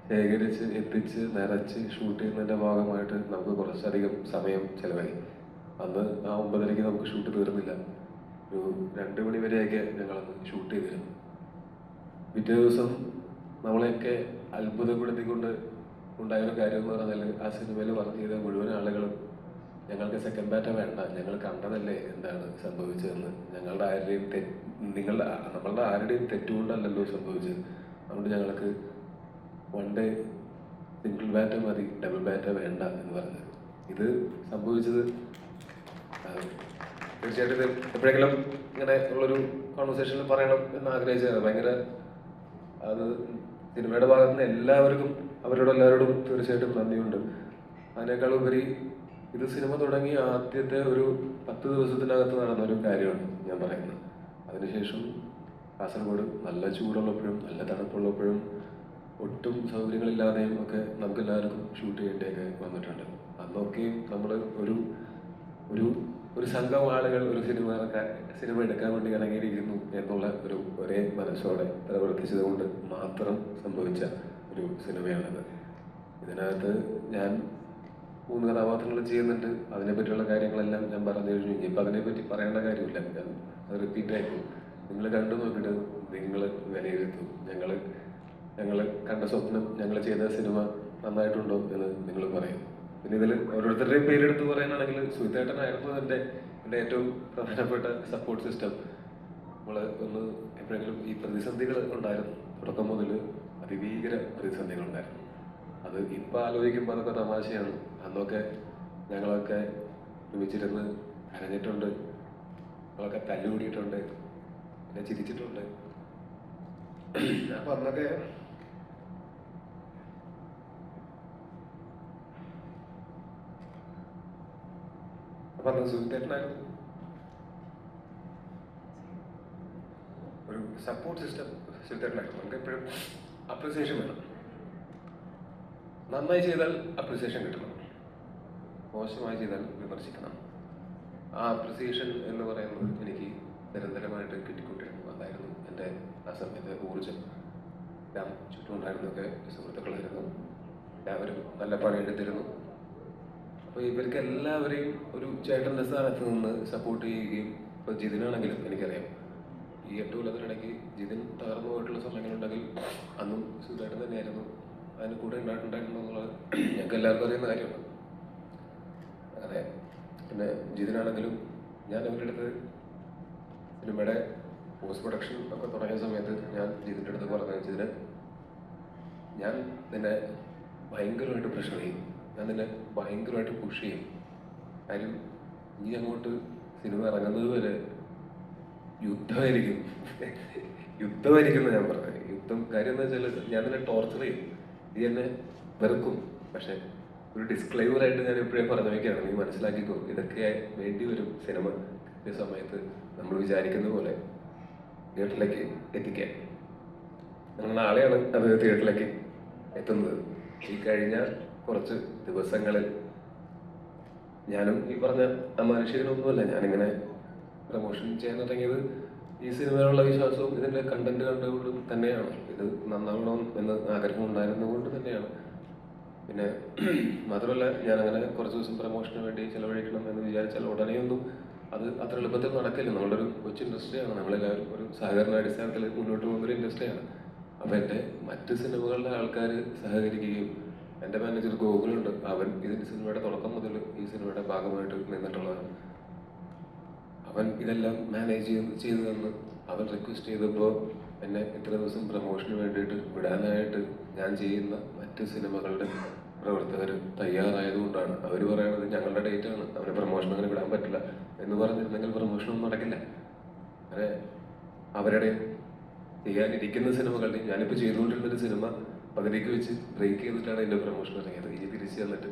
ശേഖരിച്ച് എത്തിച്ച് നിറച്ച് ഷൂട്ട് ചെയ്യുന്നതിൻ്റെ ഭാഗമായിട്ട് നമുക്ക് കുറച്ചധികം സമയം ചിലവായി. അന്ന് ആ 9:30 നമുക്ക് ഷൂട്ട് തീർന്നില്ല, ഒരു 2 മണി വരെയൊക്കെ ഞങ്ങളന്ന് ഷൂട്ട് ചെയ്തിരുന്നു. പിറ്റേ ദിവസം നമ്മളെയൊക്കെ അത്ഭുതപ്പെടുത്തിക്കൊണ്ട് ഉണ്ടായൊരു കാര്യം എന്ന് പറഞ്ഞാൽ ആ സിനിമയിൽ വർക്ക് ചെയ്ത മുഴുവൻ ആളുകളും ഞങ്ങൾക്ക് സെക്കൻഡ് ബാറ്റ വേണ്ട, ഞങ്ങൾ കണ്ടതല്ലേ എന്താണ് സംഭവിച്ചതെന്ന്, നമ്മളുടെ ആരുടെയും തെറ്റുകൊണ്ടല്ലല്ലോ സംഭവിച്ചത്, അതുകൊണ്ട് ഞങ്ങൾക്ക് 1 ഡേ സിംഗിൾ ബാറ്റ മതി, ഡബിൾ ബാറ്റ വേണ്ട എന്ന് പറഞ്ഞത്. ഇത് സംഭവിച്ചത് തീർച്ചയായിട്ടും ഇത് എപ്പോഴെങ്കിലും ഇങ്ങനെ ഉള്ളൊരു കോൺവെർസേഷനിൽ പറയണം എന്ന് ആഗ്രഹിച്ചതാണ്. ഭയങ്കര അത് സിനിമയുടെ ഭാഗത്ത് നിന്ന് എല്ലാവർക്കും അവരോടും തീർച്ചയായിട്ടും നന്ദിയുണ്ട്. അതിനേക്കാൾ ഉപരി ഇത് സിനിമ തുടങ്ങി ആദ്യത്തെ ഒരു 10 ദിവസത്തിനകത്ത് നടന്ന ഒരു കാര്യമാണ് ഞാൻ പറയുന്നത്. അതിനുശേഷം കാസർഗോഡ് നല്ല ചൂടുള്ളപ്പോഴും നല്ല തണുപ്പുള്ളപ്പോഴും ഒട്ടും സൗകര്യങ്ങളില്ലാതെയും ഒക്കെ നമുക്ക് എല്ലാവർക്കും ഷൂട്ട് ചെയ്യേണ്ടിയൊക്കെ വന്നിട്ടുണ്ട്. അന്നൊക്കെയും നമ്മൾ ഒരു സംഘം ആളുകൾ ഒരു സിനിമ എടുക്കാൻ വേണ്ടി ഇറങ്ങിയിരിക്കുന്നു എന്നുള്ള ഒരേ മനസ്സോടെ പ്രവർത്തിച്ചത് കൊണ്ട് മാത്രം സംഭവിച്ച ഒരു സിനിമയാണിത്. ഇതിനകത്ത് ഞാൻ 3 കഥാപാത്രങ്ങൾ ചെയ്യുന്നുണ്ട്. അതിനെപ്പറ്റിയുള്ള കാര്യങ്ങളെല്ലാം ഞാൻ പറഞ്ഞു കഴിഞ്ഞു. ഇപ്പം അതിനെപ്പറ്റി പറയേണ്ട കാര്യമില്ല, ഞാൻ അത് റിപ്പീറ്റ് ആയിരിക്കും. നിങ്ങൾ കണ്ടു നോക്കിയിട്ട് നിങ്ങൾ വിലയിരുത്തും. ഞങ്ങൾ കണ്ട സ്വപ്നം, ഞങ്ങൾ ചെയ്ത സിനിമ നന്നായിട്ടുണ്ടോ എന്ന് നിങ്ങൾ പറയും. പിന്നെ ഇതിൽ ഓരോരുത്തരുടെയും പേരെടുത്ത് പറയാനാണെങ്കിൽ സുഹിതേട്ടനായിരുന്നു എൻ്റെ ഏറ്റവും പ്രധാനപ്പെട്ട സപ്പോർട്ട് സിസ്റ്റം. നമ്മൾ എപ്പോഴെങ്കിലും ഈ പ്രതിസന്ധികൾ ഉണ്ടായിരുന്നു, തുടക്കം മുതൽ അതിഭീകര പ്രതിസന്ധികളുണ്ടായിരുന്നു. അത് ഇപ്പം ആലോചിക്കുമ്പോൾ അതൊക്കെ തമാശയാണ്. അന്നൊക്കെ ഞങ്ങളൊക്കെ ഒരുമിച്ചിരുന്ന് കരഞ്ഞിട്ടുണ്ട്, ഞങ്ങളൊക്കെ തല്ലുകൂടിയിട്ടുണ്ട്, പിന്നെ ചിരിച്ചിട്ടുണ്ട്. അപ്പം അന്നൊക്കെ അന്ന് സുഹിതേട്ടനായിരുന്നു ഒരു സപ്പോർട്ട് സിസ്റ്റം. സുഹിതേട്ടനായിരുന്നു. നമുക്ക് എപ്പോഴും അപ്രിസിയേഷൻ വേണം. നന്നായി ചെയ്താൽ അപ്രിസിയേഷൻ കിട്ടണം, മോശമായി ചെയ്താൽ വിമർശിക്കണം. ആ അപ്രിസിയേഷൻ എന്ന് പറയുന്നത് എനിക്ക് നിരന്തരമായിട്ട് കിട്ടിക്കൊണ്ടിരുന്നു. അതായിരുന്നു എൻ്റെ ആ സമയത്തെ ഊർജം. ഞാൻ ചുറ്റുമുണ്ടായിരുന്നൊക്കെ സുഹൃത്തുക്കളായിരുന്നു, എല്ലാവരും നല്ല പണിയെടുത്തിരുന്നു. അപ്പോൾ ഇവർക്ക് എല്ലാവരെയും ഒരു ചേട്ടൻ്റെ സ്ഥാനത്ത് നിന്ന് സപ്പോർട്ട് ചെയ്യുകയും, ഇപ്പോൾ ജിതിനാണെങ്കിലും എനിക്കറിയാം ഈ 8 കൊല്ലത്തിനിടയ്ക്ക് ജിതിൻ തകർന്നു പോയിട്ടുള്ള സമയങ്ങളുണ്ടെങ്കിൽ അന്നും സുഖമായിട്ട് തന്നെയായിരുന്നു അതിന് കൂടെ ഉണ്ടായിട്ടുണ്ടെന്നുള്ളത് ഞങ്ങൾക്ക് എല്ലാവർക്കും അറിയുന്ന കാര്യമാണ്. അങ്ങനെ പിന്നെ ജിതിനാണെങ്കിലും ഞാൻ അവരുടെ അടുത്ത് സിനിമയുടെ പോസ്റ്റ് പ്രൊഡക്ഷൻ ഒക്കെ തുടങ്ങിയ സമയത്ത് ഞാൻ ജിതിൻ്റെ അടുത്ത് പറഞ്ഞു, ജിതിന് ഞാൻ നിന്നെ ഭയങ്കരമായിട്ട് പ്രഷർ ചെയ്യും, ഞാൻ നിന്നെ ഭയങ്കരമായിട്ട് പുഷ് ചെയ്യും. കാര്യം ഇനി അങ്ങോട്ട് സിനിമ ഇറങ്ങുന്നത് വരെ യുദ്ധമായിരിക്കും എന്ന് ഞാൻ പറഞ്ഞത്. യുദ്ധം കാര്യം എന്താ വെച്ചാൽ ഞാൻ നിന്നെ ടോർച്ചർ ചെയ്യും, നീ എന്നെ വെറുക്കും. പക്ഷെ ഒരു ഡിസ്ക്ലൈമറായിട്ട് ഞാൻ എപ്പോഴും പറഞ്ഞു വയ്ക്കുകയാണ്, നീ മനസ്സിലാക്കിക്കോ, ഇതൊക്കെ വേണ്ടി വരും സിനിമ സമയത്ത് നമ്മൾ വിചാരിക്കുന്ന പോലെ തിയേറ്ററിലേക്ക് എത്തിക്കാൻ. ഞങ്ങൾ നാളെയാണ് അത് തിയേറ്ററിലേക്ക് എത്തുന്നത്. ഈ കഴിഞ്ഞ കുറച്ച് ദിവസങ്ങളിൽ ഞാനും ഈ പറഞ്ഞ അമാനുഷികനൊന്നുമല്ല, ഞാനിങ്ങനെ പ്രമോഷൻ ചെയ്യാൻ തുടങ്ങിയത് ഈ സിനിമയിലുള്ള വിശ്വാസവും ഇതിൻ്റെ കണ്ടന്റ് കണ്ടുകൊണ്ടും തന്നെയാണ്. ഇത് നന്നാവണം എന്ന് ആഗ്രഹം ഉണ്ടായിരുന്നതുകൊണ്ട് തന്നെയാണ്. പിന്നെ മാത്രമല്ല, ഞാനങ്ങനെ കുറച്ച് ദിവസം പ്രമോഷന് വേണ്ടി ചിലവഴിക്കണം എന്ന് വിചാരിച്ചാൽ ഉടനെയൊന്നും അത് അത്ര എളുപ്പത്തിൽ നടക്കില്ല. നമ്മളൊരു കൊച്ചു ഇൻഡസ്ട്രിയാണ്, നമ്മളെല്ലാവരും ഒരു സഹകരണ അടിസ്ഥാനത്തിൽ മുന്നോട്ട് പോകുന്നൊരു ഇൻഡസ്ട്രിയാണ്. അപ്പോൾ എൻ്റെ മറ്റ് സിനിമകളുടെ ആൾക്കാർ സഹകരിക്കുകയും, എൻ്റെ മാനേജർ ഗോകുലുണ്ട്, അവൻ ഇതിൻ്റെ സിനിമയുടെ തുടക്കം മുതൽ ഈ സിനിമയുടെ ഭാഗമായിട്ട് നിന്നിട്ടുള്ളതാണ്. അവൻ ഇതെല്ലാം മാനേജ് ചെയ്തു തന്ന് അവൻ റിക്വസ്റ്റ് ചെയ്തപ്പോൾ എന്നെ ഇത്ര ദിവസം പ്രൊമോഷന് വേണ്ടിയിട്ട് വിടാനായിട്ട് ഞാൻ ചെയ്യുന്ന മറ്റ് സിനിമകളുടെ പ്രവർത്തകർ തയ്യാറായതുകൊണ്ടാണ്. അവർ പറയുന്നത് ഞങ്ങളുടെ ഡേറ്റാണ്, അവരെ പ്രൊമോഷൻ അങ്ങനെ വിടാൻ പറ്റില്ല എന്ന് പറഞ്ഞിരുന്നെങ്കിൽ പ്രൊമോഷനൊന്നും നടക്കില്ല. അങ്ങനെ അവരുടെ ചെയ്യാനിരിക്കുന്ന സിനിമകളുടെ, ഞാനിപ്പോൾ ചെയ്തുകൊണ്ടിരുന്നൊരു സിനിമ പകുതിക്ക് വെച്ച് ബ്രേക്ക് ചെയ്തിട്ടാണ് എൻ്റെ പ്രൊമോഷൻ ഇറങ്ങിയത്. ഇനി തിരിച്ച് തന്നിട്ട്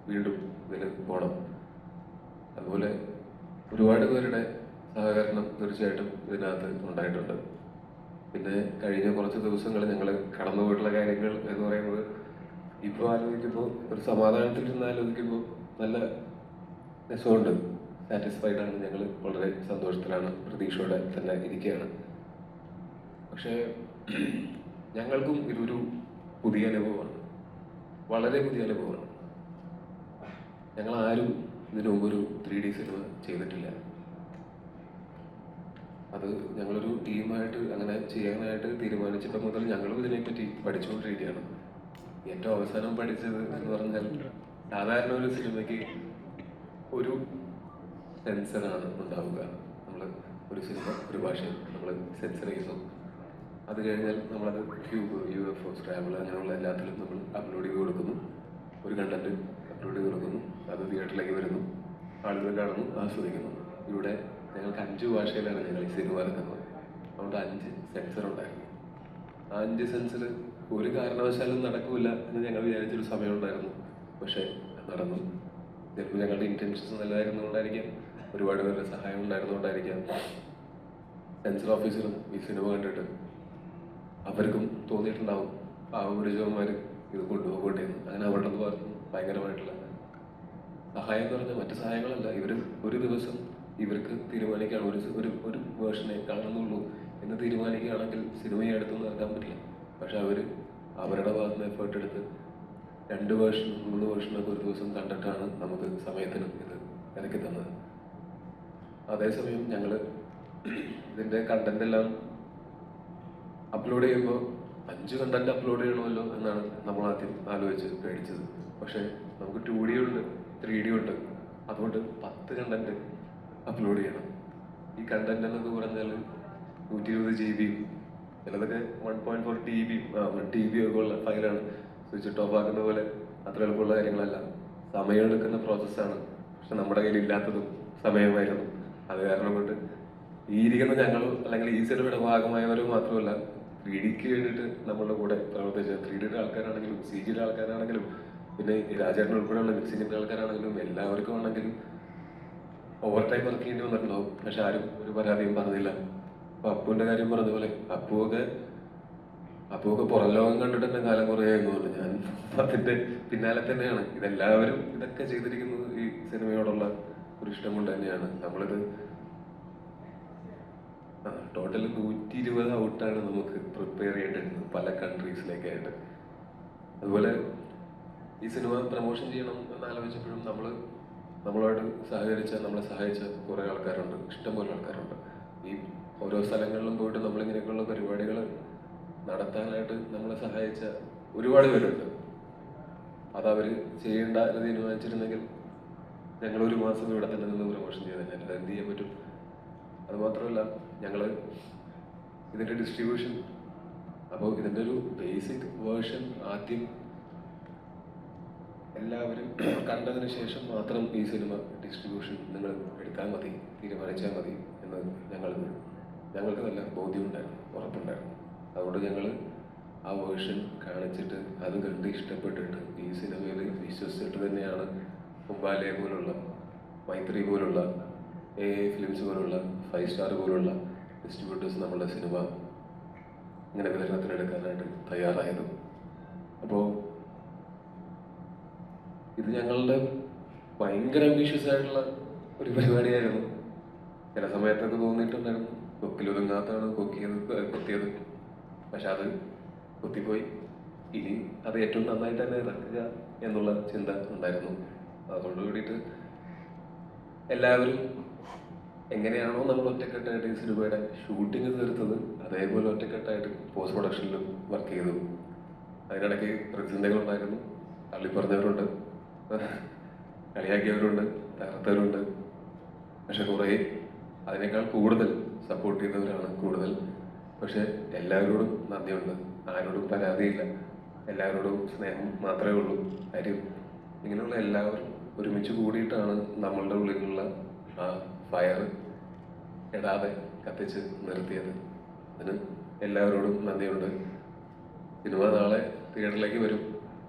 വീണ്ടും ഇതിന് പോകണം. അതുപോലെ ഒരുപാട് പേരുടെ സഹകരണം തീർച്ചയായിട്ടും ഇതിനകത്ത് ഉണ്ടായിട്ടുണ്ട്. പിന്നെ കഴിഞ്ഞ കുറച്ച് ദിവസങ്ങൾ ഞങ്ങൾ കടന്നുപോയിട്ടുള്ള കാര്യങ്ങൾ എന്ന് പറയുന്നത് ഇപ്പോൾ ആലോചിക്കുമ്പോൾ ഒരു സമാധാനത്തിൽ നിന്ന് ആലോചിക്കുമ്പോൾ നല്ല രസമുണ്ട്. സാറ്റിസ്ഫൈഡ് ആണ്. ഞങ്ങൾ വളരെ സന്തോഷത്തിലാണ്, പ്രതീക്ഷയോടെ തന്നെ ഇരിക്കുകയാണ്. പക്ഷേ ഞങ്ങൾക്കും ഇതൊരു പുതിയ അനുഭവമാണ്, വളരെ പുതിയ അനുഭവമാണ്. ഞങ്ങൾ ആരും ഇതിനു മുമ്പൊരു 3D സിനിമ ചെയ്തിട്ടില്ല. അത് ഞങ്ങളൊരു ടീമായിട്ട് അങ്ങനെ ചെയ്യാനായിട്ട് തീരുമാനിച്ചപ്പോൾ മുതൽ ഞങ്ങളും ഇതിനെപ്പറ്റി പഠിച്ചുകൊണ്ടിരിക്കുകയാണ്. ഏറ്റവും അവസാനം പഠിച്ചത് എന്ന് പറഞ്ഞാൽ, സാധാരണ ഒരു സിനിമയ്ക്ക് ഒരു സെൻസറാണ് ഉണ്ടാവുക. നമ്മൾ ഒരു സിനിമ ഒരു ഭാഷയിൽ നമ്മൾ സെൻസർ ചെയ്യുന്നു. അത് കഴിഞ്ഞാൽ നമ്മളത് ക്യൂബ്, UFO, സ്ക്രാബിൾ അങ്ങനെയുള്ള എല്ലാത്തിലും നമ്മൾ അപ്ലോഡ് ചെയ്ത് കൊടുക്കുന്നു. ഒരു കണ്ടന്റ് അപ്ലോഡ് ചെയ്ത് കൊടുക്കുന്നു. അത് തിയേറ്ററിലേക്ക് വരുന്നു, ആളുകൾ കാണുന്നു, ആസ്വദിക്കുന്നു. ഇവിടെ ഞങ്ങൾക്ക് 5 ഭാഷയിലാണ് ഞങ്ങൾ ഈ സിനിമ ഇറക്കുന്നത്. അതുകൊണ്ട് 5 സെൻസർ ഉണ്ടായിരുന്നു. ആ 5 സെൻസർ ഒരു കാരണവശാലും നടക്കില്ല എന്ന് ഞങ്ങൾ വിചാരിച്ചൊരു സമയം ഉണ്ടായിരുന്നു. പക്ഷേ നടന്നു. ചിലപ്പോൾ ഞങ്ങളുടെ ഇൻറ്റൻഷൻസ് നല്ലതായിരുന്നുകൊണ്ടായിരിക്കാം, ഒരുപാട് പേരുടെ സഹായം ഉണ്ടായിരുന്നുകൊണ്ടായിരിക്കാം. സെൻസർ ഓഫീസറും ഈ സിനിമ കണ്ടിട്ട് അവർക്കും തോന്നിയിട്ടുണ്ടാവും പാവപരിചയന്മാർ ഇത് കൊണ്ടുപോകേണ്ടിയെന്ന്. അങ്ങനെ അവരുടെ ഭാഗത്ത് ഭയങ്കരമായിട്ടുള്ള സഹായം എന്ന് പറഞ്ഞാൽ മറ്റു സഹായങ്ങളല്ല. ഇവർ ഒരു ദിവസം ഇവർക്ക് തീരുമാനിക്കുകയാണ് ഒരു വേർഷനെ കാണുന്നുള്ളൂ എന്ന് തീരുമാനിക്കുകയാണെങ്കിൽ സിനിമയെ അടുത്തൊന്നും ഇറക്കാൻ പറ്റില്ല. പക്ഷെ അവർ അവരുടെ ഭാഗത്ത് നിന്ന് എഫേർട്ട് എടുത്ത് 2 വേർഷൻ 3 വേർഷനൊക്കെ ഒരു ദിവസം കണ്ടിട്ടാണ് നമുക്ക് സമയത്തിന് ഇത് ഇറക്കി തന്നത്. അതേസമയം ഞങ്ങൾ ഇതിൻ്റെ കണ്ടന്റ് എല്ലാം അപ്ലോഡ് ചെയ്യുമ്പോൾ 5 കണ്ടന്റ് അപ്ലോഡ് ചെയ്യണമല്ലോ എന്നാണ് നമ്മൾ ആദ്യം ആലോചിച്ച് പേടിച്ചത്. പക്ഷേ നമുക്ക് 2D ഉണ്ട്, 3D ഉണ്ട്. അതുകൊണ്ട് 10 കണ്ടന്റ് അപ്ലോഡ് ചെയ്യണം. ഈ കണ്ടന്റ് എന്നൊക്കെ പറഞ്ഞാൽ 120 GB, ചിലതൊക്കെ 1.4 TB, 1 TB ഒക്കെ ഉള്ള ഫയലാണ്. സ്വിച്ച് ഓഫ് ആക്കുന്ന പോലെ അത്ര എളുപ്പമുള്ള കാര്യങ്ങളല്ല, സമയമെടുക്കുന്ന പ്രോസസ്സാണ്. പക്ഷെ നമ്മുടെ കയ്യിൽ ഇല്ലാത്തതും സമയമായിരുന്നു. അത് കാരണം കൊണ്ട് ഈ ഇരിക്കുന്ന ഞങ്ങൾ അല്ലെങ്കിൽ ഈ സിനിമയുടെ ഭാഗമായവരും മാത്രമല്ല, 3Dക്ക് വേണ്ടിയിട്ട് നമ്മളുടെ കൂടെ പ്രവർത്തിച്ച 3Dയുടെ ആൾക്കാരാണെങ്കിലും CGയുടെ ആൾക്കാരാണെങ്കിലും പിന്നെ ഈ രാജേട്ടൻ ഉൾപ്പെടെയുള്ള മിക്സിങ്ങിൻ്റെ ആൾക്കാരാണെങ്കിലും എല്ലാവർക്കും ആണെങ്കിലും ഓവർ ടൈം വർക്ക് ചെയ്യേണ്ടി വന്നിട്ടുണ്ടാവും. പക്ഷെ ആരും ഒരു പരാതിയും പറഞ്ഞില്ല. അപ്പൊ അപ്പുവിന്റെ കാര്യം പറഞ്ഞ പോലെ അപ്പുവൊക്കെ പുറം ലോകം കണ്ടിട്ട് തന്നെ കാലം കുറയായിരുന്നു. ഞാൻ അതിന്റെ പിന്നാലെ തന്നെയാണ്. ഇതെല്ലാവരും ഇതൊക്കെ ചെയ്തിരിക്കുന്നത് ഈ സിനിമയോടുള്ള ഒരു ഇഷ്ടം കൊണ്ട് തന്നെയാണ്. നമ്മളിത് ടോട്ടൽ 120 ഔട്ടാണ് നമുക്ക് പ്രിപ്പയർ ചെയ്യേണ്ടിരുന്നത് പല കൺട്രീസിലേക്കായിട്ട്. അതുപോലെ ഈ സിനിമ പ്രൊമോഷൻ ചെയ്യണം എന്ന് ആലോചിച്ചപ്പോഴും നമ്മളോട് നമ്മളെ സഹായിച്ച കുറേ ആൾക്കാരുണ്ട്, ഇഷ്ടംപോലെ ആൾക്കാരുണ്ട്. ഈ ഓരോ സ്ഥലങ്ങളിലും പോയിട്ട് നമ്മളിങ്ങനെയൊക്കെയുള്ള പരിപാടികൾ നടത്താനായിട്ട് നമ്മളെ സഹായിച്ച ഒരുപാട് പേരുണ്ട്. അതവർ ചെയ്യേണ്ട എന്ന് തീരുമാനിച്ചിരുന്നെങ്കിൽ ഞങ്ങളൊരു മാസം ഇവിടെ തന്നെ നിന്ന് പ്രൊമോഷൻ ചെയ്തത് അത് എന്ത് ചെയ്യാൻ പറ്റും. അതുമാത്രമല്ല ഞങ്ങൾ ഇതിൻ്റെ ഡിസ്ട്രിബ്യൂഷൻ, അപ്പോൾ ഇതിൻ്റെ ഒരു ബേസിക് വേർഷൻ ആദ്യം എല്ലാവരും കണ്ടതിന് ശേഷം മാത്രം ഈ സിനിമ ഡിസ്ട്രിബ്യൂഷൻ നിങ്ങൾ എടുത്താൽ മതി, തീരുമാനിച്ചാൽ മതി എന്ന് ഞങ്ങൾക്ക് നല്ല ബോധ്യമുണ്ടായിരുന്നു, ഉറപ്പുണ്ടായിരുന്നു. അതുകൊണ്ട് ഞങ്ങൾ ആ വേർഷൻ കാണിച്ചിട്ട് അത് കണ്ട് ഇഷ്ടപ്പെട്ടിട്ട് ഈ സിനിമയിൽ വിശ്വസിച്ചിട്ട് തന്നെയാണ് കുംബാലയ പോലുള്ള, മൈത്രി പോലുള്ള, AA ഫിലിംസ് പോലുള്ള, 5 സ്റ്റാർ പോലുള്ള ഡിസ്ട്രിബ്യൂട്ടേഴ്സ് നമ്മളുടെ സിനിമ ഇങ്ങനെ വിതരണത്തിനെടുക്കാനായിട്ട് തയ്യാറായത്. അപ്പോൾ ഇത് ഞങ്ങളുടെ ഭയങ്കര അംബീഷ്യസ് ആയിട്ടുള്ള ഒരു പരിപാടിയായിരുന്നു. ചില സമയത്തൊക്കെ തോന്നിയിട്ടുണ്ടായിരുന്നു കൊക്കിലൊതുങ്ങാത്താണ് കൊത്തിയത്. പക്ഷെ അത് കൊത്തിപ്പോയി. ഇനി അത് ഏറ്റവും നന്നായിട്ട് തന്നെ ഇറക്കുക എന്നുള്ള ചിന്ത ഉണ്ടായിരുന്നു. അതുകൊണ്ട് കൂടിയിട്ട് എല്ലാവരും എങ്ങനെയാണോ നമ്മൾ ഒറ്റക്കെട്ടായിട്ട് ഈ സിനിമയുടെ ഷൂട്ടിങ് തീർത്തത് അതേപോലെ ഒറ്റക്കെട്ടായിട്ട് പോസ്റ്റ് പ്രൊഡക്ഷനിലും വർക്ക് ചെയ്തു. അതിനിടയ്ക്ക് പ്രതിസന്ധികളുണ്ടായിരുന്നു. തള്ളിപ്പറഞ്ഞവരുണ്ട്, കളിയാക്കിയവരുണ്ട്, തകർത്തവരുണ്ട്. പക്ഷെ കുറേ അതിനേക്കാൾ കൂടുതൽ സപ്പോർട്ട് ചെയ്തവരാണ് കൂടുതൽ. പക്ഷെ എല്ലാവരോടും നന്ദിയുണ്ട്, ആരോടും പരാതിയില്ല, എല്ലാവരോടും സ്നേഹം മാത്രമേ ഉള്ളൂ. കാര്യം ഇങ്ങനെയുള്ള എല്ലാവരും ഒരുമിച്ച് കൂടിയിട്ടാണ് നമ്മളുടെ ഉള്ളിലുള്ള ആ ഫയർ ഇടാതെ കത്തിച്ച് നിർത്തിയത്. അതിന് എല്ലാവരോടും നന്ദിയുണ്ട്. സിനിമ നാളെ തിയേറ്ററിലേക്ക് വരും,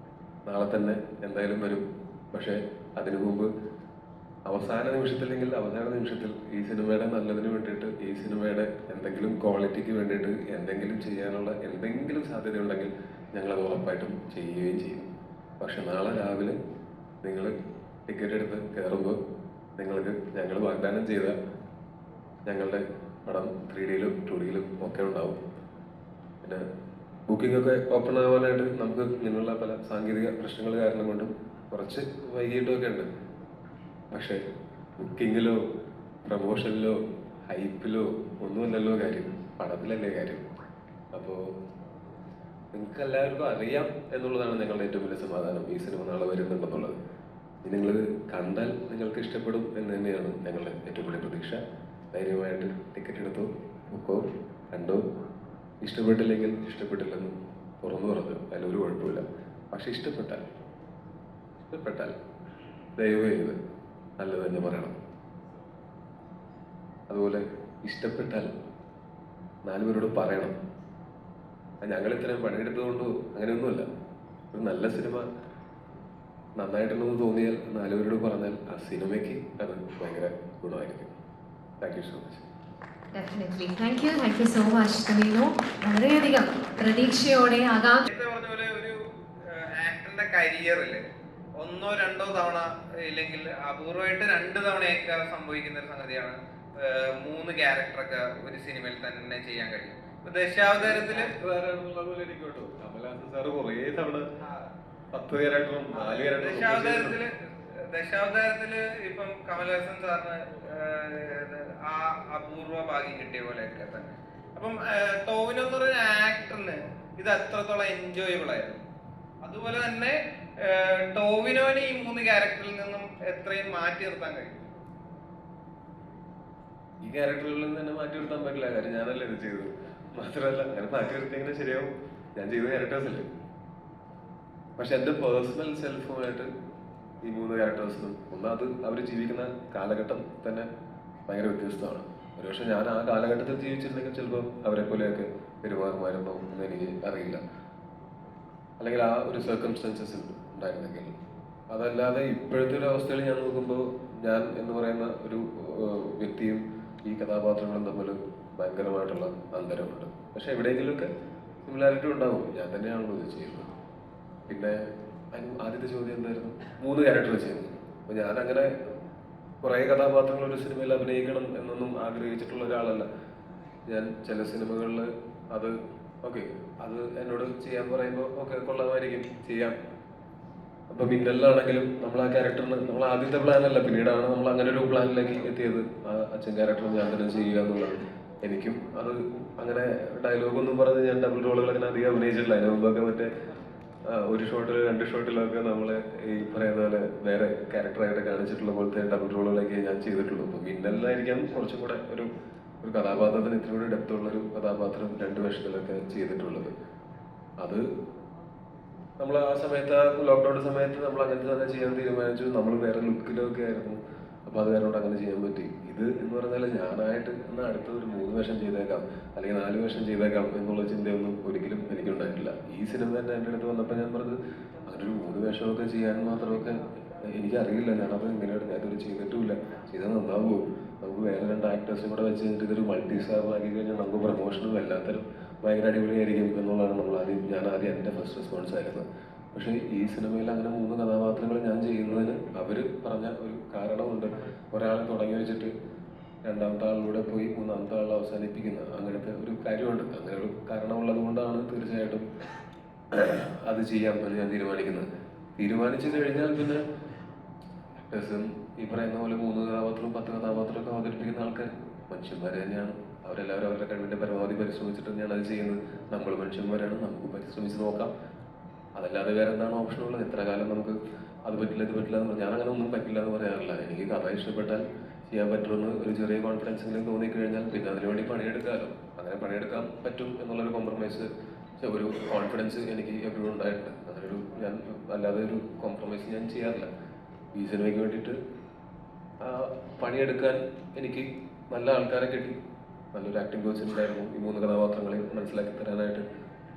നാളെ തന്നെ എന്തായാലും വരും. പക്ഷേ അതിനു മുമ്പ് അവസാന നിമിഷത്തിൽ ഈ സിനിമയുടെ നല്ലതിന് വേണ്ടിയിട്ട്, ഈ സിനിമയുടെ എന്തെങ്കിലും ക്വാളിറ്റിക്ക് വേണ്ടിയിട്ട് എന്തെങ്കിലും ചെയ്യാനുള്ള എന്തെങ്കിലും സാധ്യതയുണ്ടെങ്കിൽ ഞങ്ങളത് ഉറപ്പായിട്ടും ചെയ്യുകയും ചെയ്യും. പക്ഷെ നാളെ രാവിലെ നിങ്ങൾ ടിക്കറ്റ് എടുത്ത് കയറുമ്പോൾ നിങ്ങൾക്ക് ഞങ്ങൾ വാഗ്ദാനം ചെയ്ത ഞങ്ങളുടെ പടം 3Dയിലും 2Dയിലും ഒക്കെ ഉണ്ടാവും. പിന്നെ ബുക്കിംഗ് ഒക്കെ ഓപ്പൺ ആവാനായിട്ട് നമുക്ക് ഇങ്ങനെയുള്ള പല സാങ്കേതിക പ്രശ്നങ്ങൾ കാരണം കൊണ്ടും കുറച്ച് വൈകിട്ടൊക്കെ ഉണ്ട്. പക്ഷേ ബുക്കിങ്ങിലോ പ്രമോഷനിലോ ഹൈപ്പിലോ ഒന്നുമല്ലല്ലോ കാര്യം, പടത്തിലല്ലേ കാര്യം. അപ്പോൾ നിങ്ങൾക്ക് എല്ലാവർക്കും അറിയാം എന്നുള്ളതാണ് ഞങ്ങളുടെ ഏറ്റവും വലിയ സമാധാനം, ഈ സിനിമ നാളെ വരുന്നുണ്ടെന്നുള്ളത്. നിങ്ങൾ കണ്ടാൽ നിങ്ങൾക്ക് ഇഷ്ടപ്പെടും എന്ന് തന്നെയാണ് ഞങ്ങളുടെ ഏറ്റവും വലിയ പ്രതീക്ഷ. ധൈര്യമായിട്ട് ടിക്കറ്റ് എടുത്തോ, ബുക്കോ, കണ്ടോ. ഇഷ്ടപ്പെട്ടില്ലെങ്കിൽ ഇഷ്ടപ്പെട്ടില്ലെന്ന് തുറന്നു പറഞ്ഞു, അതിലൊരു കുഴപ്പമില്ല. പക്ഷെ ഇഷ്ടപ്പെട്ടാൽ ദയവ് ചെയ്ത് നല്ലത് തന്നെ പറയണം. അതുപോലെ ഇഷ്ടപ്പെട്ടാൽ 4 പേരോട് പറയണം. ഞങ്ങൾ ഇത്രയും പണിയെടുത്തതുകൊണ്ടോ അങ്ങനെയൊന്നുമല്ല. ഒരു നല്ല സിനിമ നന്നായിട്ടുണ്ടെന്ന് തോന്നിയാൽ 4 പേരോട് പറഞ്ഞാൽ ആ സിനിമയ്ക്ക് അത് ഭയങ്കര ഗുണമായിരിക്കും. Thank you so much. Definitely thank you so much Tovino. വളരെയധികം പ്രതീക്ഷയോടെ ആകാംക്ഷ പറഞ്ഞ പോലെ ഒരു ആക്ടറിന്റെ കരിയറിൽ 1 2 തവണ ഇല്ലെങ്കിൽ അപൂർവമായിട്ട് 2 തവണയൊക്കെ സംഭവിക്കുന്ന ഒരു സംഗതിയാണ് 3 ക്യാരക്ടറൊക്കെ ഒരു സിനിമയിൽ തന്നെ ചെയ്യാൻ കഴിയും. ദശാവതാരത്തില് കമലഹാസൻ സാറ് കുറേ തവണ 10 ക്യാരക്ടറും 4 ക്യാരക്ടറും ദശാവതാരത്തില് ഇപ്പം കമലഹാസൻ സാറിന് ആ അപൂർവ ഭാഗ്യം കിട്ടിയ പോലെയൊക്കെ തന്നെ. അപ്പം ടോവിനോ എന്ന് പറയുന്ന ആക്ടറിന് ഇത് എത്രത്തോളം എൻജോയബിൾ ആയിരുന്നു. അതുപോലെ തന്നെ ടോവിനോനെ ഈ 3 ക്യാരക്ടറിൽ നിന്നും എത്രയും മാറ്റി നിർത്താൻ കഴിയും. ഈ ക്യാരക്ടറുകളിൽ നിന്ന് തന്നെ മാറ്റി നിർത്താൻ പറ്റില്ല, കാര്യം ഞാനല്ലേ ഇത് ചെയ്തത്. മാത്രമല്ല അങ്ങനെ മാറ്റി നിർത്തിയെങ്ങനെ ശരിയാവും, ഞാൻ ചെയ്ത ക്യാരക്ടേഴ്സ് അല്ലേ. പക്ഷെ എൻ്റെ പേഴ്സണൽ സെൽഫുമായിട്ട് ഈ 3 ക്യാരക്ടേഴ്സിനും അത് അവർ ജീവിക്കുന്ന കാലഘട്ടം തന്നെ ഭയങ്കര വ്യത്യസ്തമാണ്. ഒരുപക്ഷെ ഞാൻ ആ കാലഘട്ടത്തിൽ ജീവിച്ചിരുന്നെങ്കിൽ ചിലപ്പോൾ അവരെ പോലെയൊക്കെ പെരുമാറുമായിരുന്നോ എന്ന് എനിക്ക് അറിയില്ല, അല്ലെങ്കിൽ ആ ഒരു സർക്കംസ്റ്റൻസസിൽ ഉണ്ടായിരുന്നെങ്കിൽ. അതല്ലാതെ ഇപ്പോഴത്തെ ഒരു അവസ്ഥയിൽ ഞാൻ നോക്കുമ്പോൾ ഞാൻ എന്ന് പറയുന്ന ഒരു വ്യക്തിയും ഈ കഥാപാത്രങ്ങളും തമ്മിൽ ഭയങ്കരമായിട്ടുള്ള അന്തരമുണ്ട്. പക്ഷെ എവിടെയെങ്കിലുമൊക്കെ സിമിലാരിറ്റി ഉണ്ടാവും. ഞാൻ തന്നെയാണല്ലോ ഇത് ചെയ്യുന്നത്. പിന്നെ ആദ്യത്തെ ചോദ്യം എന്തായിരുന്നു? 3 ക്യാരക്ടർ ചെയ്യുന്നു. അപ്പോൾ ഞാനങ്ങനെ കുറേ കഥാപാത്രങ്ങൾ ഒരു സിനിമയിൽ അഭിനയിക്കണം എന്നൊന്നും ആഗ്രഹിച്ചിട്ടുള്ള ഒരാളല്ല ഞാൻ. ചില സിനിമകളിൽ അത് ഓക്കെ, അത് എന്നോട് ചെയ്യാൻ പറയുമ്പോൾ ഓക്കെ കൊള്ളാമായിരിക്കും, ചെയ്യാം. അപ്പോൾ മിന്നലിലാണെങ്കിലും നമ്മൾ ആ ക്യാരക്ടറിന് നമ്മൾ ആദ്യത്തെ പ്ലാനല്ല, പിന്നീടാണ് നമ്മൾ അങ്ങനെ ഒരു പ്ലാനിലേക്ക് എത്തിയത്. ആ അച്ഛൻ ക്യാരക്ടർ ഞാൻ തന്നെ ചെയ്യുക എന്നുള്ളത്. എനിക്കും അത് അങ്ങനെ ഡയലോഗൊന്നും പറഞ്ഞ് ഞാൻ ഡബിൾ റോളുകൾ അങ്ങനെ അധികം അഭിനയിച്ചിട്ടില്ല. അതിന് മുമ്പൊക്കെ മറ്റേ 1 ഷോട്ടിൽ 2 ഷോട്ടിലൊക്കെ നമ്മളെ ഈ പറയുന്ന പോലെ വേറെ ക്യാരക്ടറായിട്ട് കാണിച്ചിട്ടുള്ള പോലത്തെ ഡബിൾ റോളുകളൊക്കെ ഞാൻ ചെയ്തിട്ടുള്ളൂ. അപ്പോൾ മിന്നലിലായിരിക്കാം കുറച്ചും കൂടെ ഒരു കഥാപാത്രത്തിന് ഇത്തിരി കൂടി ഡെപ്തുള്ളൊരു കഥാപാത്രം 2 വേഷത്തിലൊക്കെ ചെയ്തിട്ടുള്ളത്. അത് നമ്മൾ ആ സമയത്ത് ലോക്ക്ഡൗൺ സമയത്ത് നമ്മൾ അങ്ങനത്തെ തന്നെ ചെയ്യാൻ തീരുമാനിച്ചു. നമ്മൾ വേറെ ലുക്കിലൊക്കെ ആയിരുന്നു, അപ്പോൾ അത് കാരണം അങ്ങനെ ചെയ്യാൻ പറ്റി. ഇത് എന്ന് പറഞ്ഞാൽ ഞാനായിട്ട് എന്നാൽ അടുത്ത ഒരു 3 വേഷം ചെയ്തേക്കാം അല്ലെങ്കിൽ 4 വേഷം ചെയ്തേക്കാം എന്നുള്ള ചിന്തയൊന്നും ഒരിക്കലും എനിക്കുണ്ടായിട്ടില്ല. ഈ സിനിമ തന്നെ എൻ്റെ അടുത്ത് വന്നപ്പോൾ ഞാൻ പറഞ്ഞത് അങ്ങനെ ഒരു 3 വേഷമൊക്കെ ചെയ്യാൻ മാത്രമൊക്കെ എനിക്കറിയില്ല. ഞാനത് ഇങ്ങനെയാണ്, ഞാനിതൊരു ചെയ്തിട്ടുമില്ല. ചെയ്താൽ നന്നാവുമോ, നമുക്ക് വേറെ 2 ആക്ടേഴ്സും കൂടെ വെച്ച് കഴിഞ്ഞിട്ട് ഇതൊരു മൾട്ടി സ്റ്റാർ ആക്കി കഴിഞ്ഞാൽ നമുക്ക് പ്രൊമോഷനും എല്ലാത്തരം ഭയങ്കര അടിപൊളിയായിരിക്കും എന്നുള്ളതാണ് ഞാൻ ആദ്യം എൻ്റെ ഫസ്റ്റ് റെസ്പോൺസ് ആയിരുന്നു. പക്ഷേ ഈ സിനിമയിൽ അങ്ങനെ 3 കഥാപാത്രങ്ങൾ ഞാൻ ചെയ്യുന്നതിന് അവർ പറഞ്ഞ ഒരു കാരണമുണ്ട്. ഒരാളെ തുടങ്ങി വെച്ചിട്ട് 2ാമത്തെ ആളിലൂടെ പോയി 3ാമത്തെ ആൾ അവസാനിപ്പിക്കുന്ന അങ്ങനത്തെ ഒരു കാര്യമുണ്ട്. അങ്ങനെ ഒരു കാരണമുള്ളത് കൊണ്ടാണ് തീർച്ചയായിട്ടും അത് ചെയ്യാം എന്ന് ഞാൻ തീരുമാനിച്ചു കഴിഞ്ഞാൽ പിന്നെ ആക്ടേഴ്സും ഈ പറയുന്ന പോലെ 3 കഥാപാത്രവും 10 കഥാപാത്രമൊക്കെ അവതരിപ്പിക്കുന്ന ആൾക്കാർ മനുഷ്യന്മാർ തന്നെയാണ്. അവരെല്ലാവരും അവരുടെ കഴിവിൻ്റെ പരമാവധി പരിശ്രമിച്ചിട്ട് തന്നെയാണ് അത് ചെയ്യുന്നത്. നമ്മൾ മനുഷ്യന്മാരാണ്, നമുക്ക് പരിശ്രമിച്ച് നോക്കാം. അതല്ലാതെ വേറെ എന്താണ് ഓപ്ഷൻ ഉള്ളത്? എത്ര കാലം നമുക്ക് അത് പറ്റില്ല ഇത് പറ്റില്ല എന്ന് ഞാൻ അങ്ങനെ ഒന്നും പറ്റില്ല എന്ന് പറയാറില്ല. എനിക്ക് കഥ ഇഷ്ടപ്പെട്ടാൽ ചെയ്യാൻ പറ്റുമെന്ന് ഒരു ചെറിയ കോൺഫിഡൻസെങ്കിലും തോന്നിക്കഴിഞ്ഞാൽ പിന്നെ അതിനുവേണ്ടി പണിയെടുക്കാമല്ലോ. അങ്ങനെ പണിയെടുക്കാൻ പറ്റും എന്നുള്ളൊരു കോംപ്രമൈസ്, ഒരു കോൺഫിഡൻസ് എനിക്ക് എപ്പോഴും ഉണ്ടായിട്ടുണ്ട്. അങ്ങനൊരു ഞാൻ അല്ലാതെ ഒരു കോംപ്രമൈസ് ഞാൻ ചെയ്യാറില്ല. ഈ സിനിമയ്ക്ക് വേണ്ടിയിട്ട് പണിയെടുക്കാൻ എനിക്ക് നല്ല ആൾക്കാരെ കിട്ടി, നല്ലൊരു ആക്ടിംഗ് കോച്ച് ഉണ്ടായിരുന്നു, ഈ 3 കഥാപാത്രങ്ങളെ മനസ്സിലാക്കി തരാനായിട്ട്